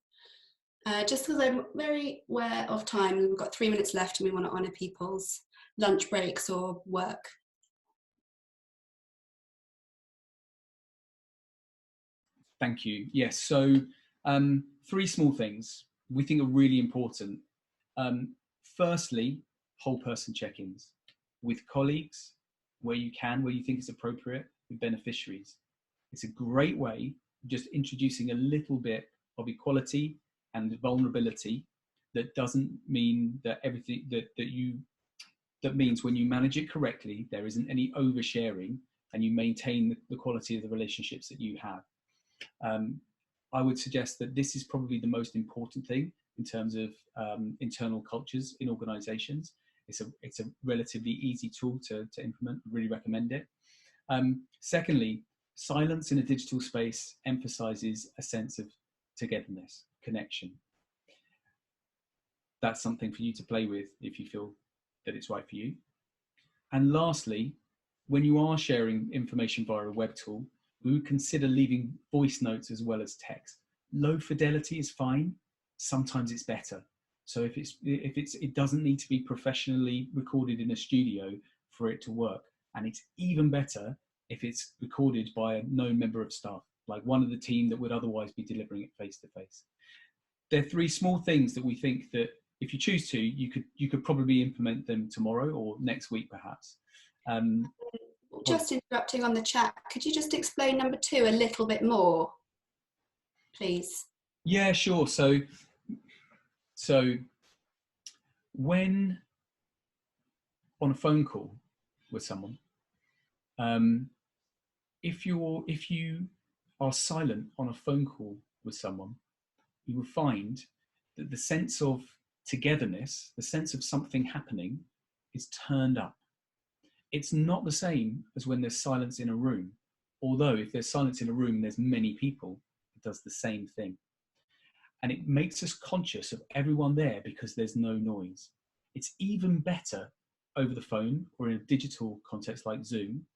Just because I'm very aware of time, we've got 3 minutes left and we want to honour people's lunch breaks or work. Thank you. Yes, so 3 small things we think are really important. Firstly, whole person check-ins with colleagues, where you think it's appropriate, with beneficiaries. It's a great way of just introducing a little bit of equality and vulnerability. That doesn't mean that everything that means when you manage it correctly, there isn't any oversharing, and you maintain the quality of the relationships that you have. I would suggest that this is probably the most important thing in terms of internal cultures in organizations. It's a relatively easy tool to implement. I really recommend it. Secondly, silence in a digital space emphasizes a sense of togetherness, connection. That's something for you to play with if you feel that it's right for you. And lastly, when you are sharing information via a web tool, we would consider leaving voice notes as well as text. Low fidelity is fine. Sometimes it's better. So it doesn't need to be professionally recorded in a studio for it to work. And it's even better if it's recorded by a known member of staff, like one of the team that would otherwise be delivering it face to face. They're 3 small things that we think that if you choose to, you could probably implement them tomorrow or next week, perhaps. Just interrupting on the chat, could you just explain number 2 a little bit more, please? Yeah, sure. So when on a phone call with someone, if you are silent on a phone call with someone, you will find that the sense of togetherness, the sense of something happening, is turned up. It's not the same as when there's silence in a room, although if there's silence in a room and there's many people, it does the same thing. And it makes us conscious of everyone there because there's no noise. It's even better over the phone or in a digital context like Zoom,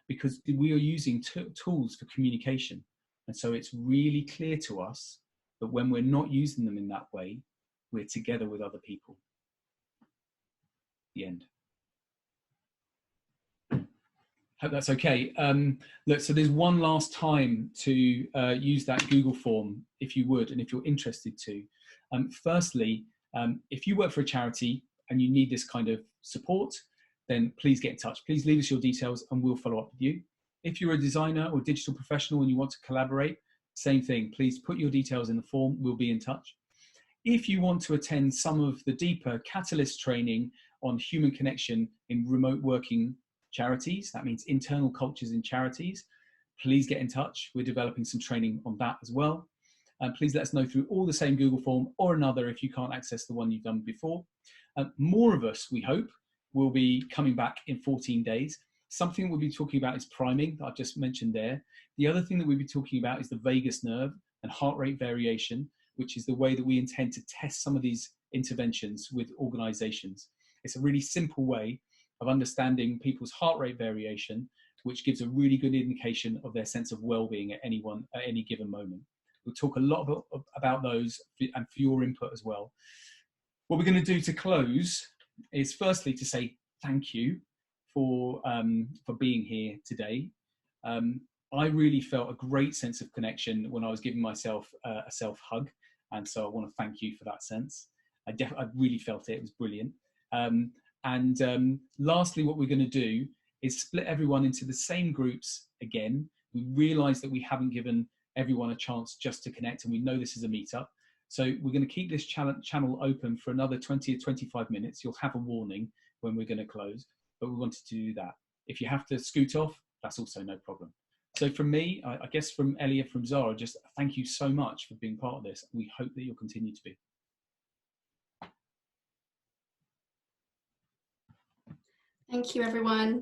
because we are using tools for communication. And so it's really clear to us that when we're not using them in that way, we're together with other people. The end. Hope that's okay. Look, so there's one last time to use that Google form, if you would, and if you're interested to. Firstly, if you work for a charity and you need this kind of support, then please get in touch. Please leave us your details and we'll follow up with you. If you're a designer or digital professional and you want to collaborate, same thing. Please put your details in the form. We'll be in touch. If you want to attend some of the Deepr Catalyst training on human connection in remote working charities. That means internal cultures in charities. Please get in touch. We're developing some training on that as well. Please let us know through all the same Google form or another if you can't access the one you've done before. More of us, we hope, will be coming back in 14 days. Something we'll be talking about is priming, that I've just mentioned there. The other thing that we'll be talking about is the vagus nerve and heart rate variation, which is the way that we intend to test some of these interventions with organizations. It's a really simple way of understanding people's heart rate variation, which gives a really good indication of their sense of well-being at any given moment. We'll talk a lot about those and for your input as well. What we're going to do to close is firstly to say thank you for being here today. I really felt a great sense of connection when I was giving myself a self-hug, and so I want to thank you for that sense. I really felt it. It was brilliant. Lastly, what we're going to do is split everyone into the same groups again. We realise that we haven't given everyone a chance just to connect, and we know this is a meetup. So we're going to keep this channel open for another 20 or 25 minutes. You'll have a warning when we're going to close, but we wanted to do that. If you have to scoot off, that's also no problem. So from me, I guess from Elia, from Zara, just thank you so much for being part of this. We hope that you'll continue to be. Thank you, everyone.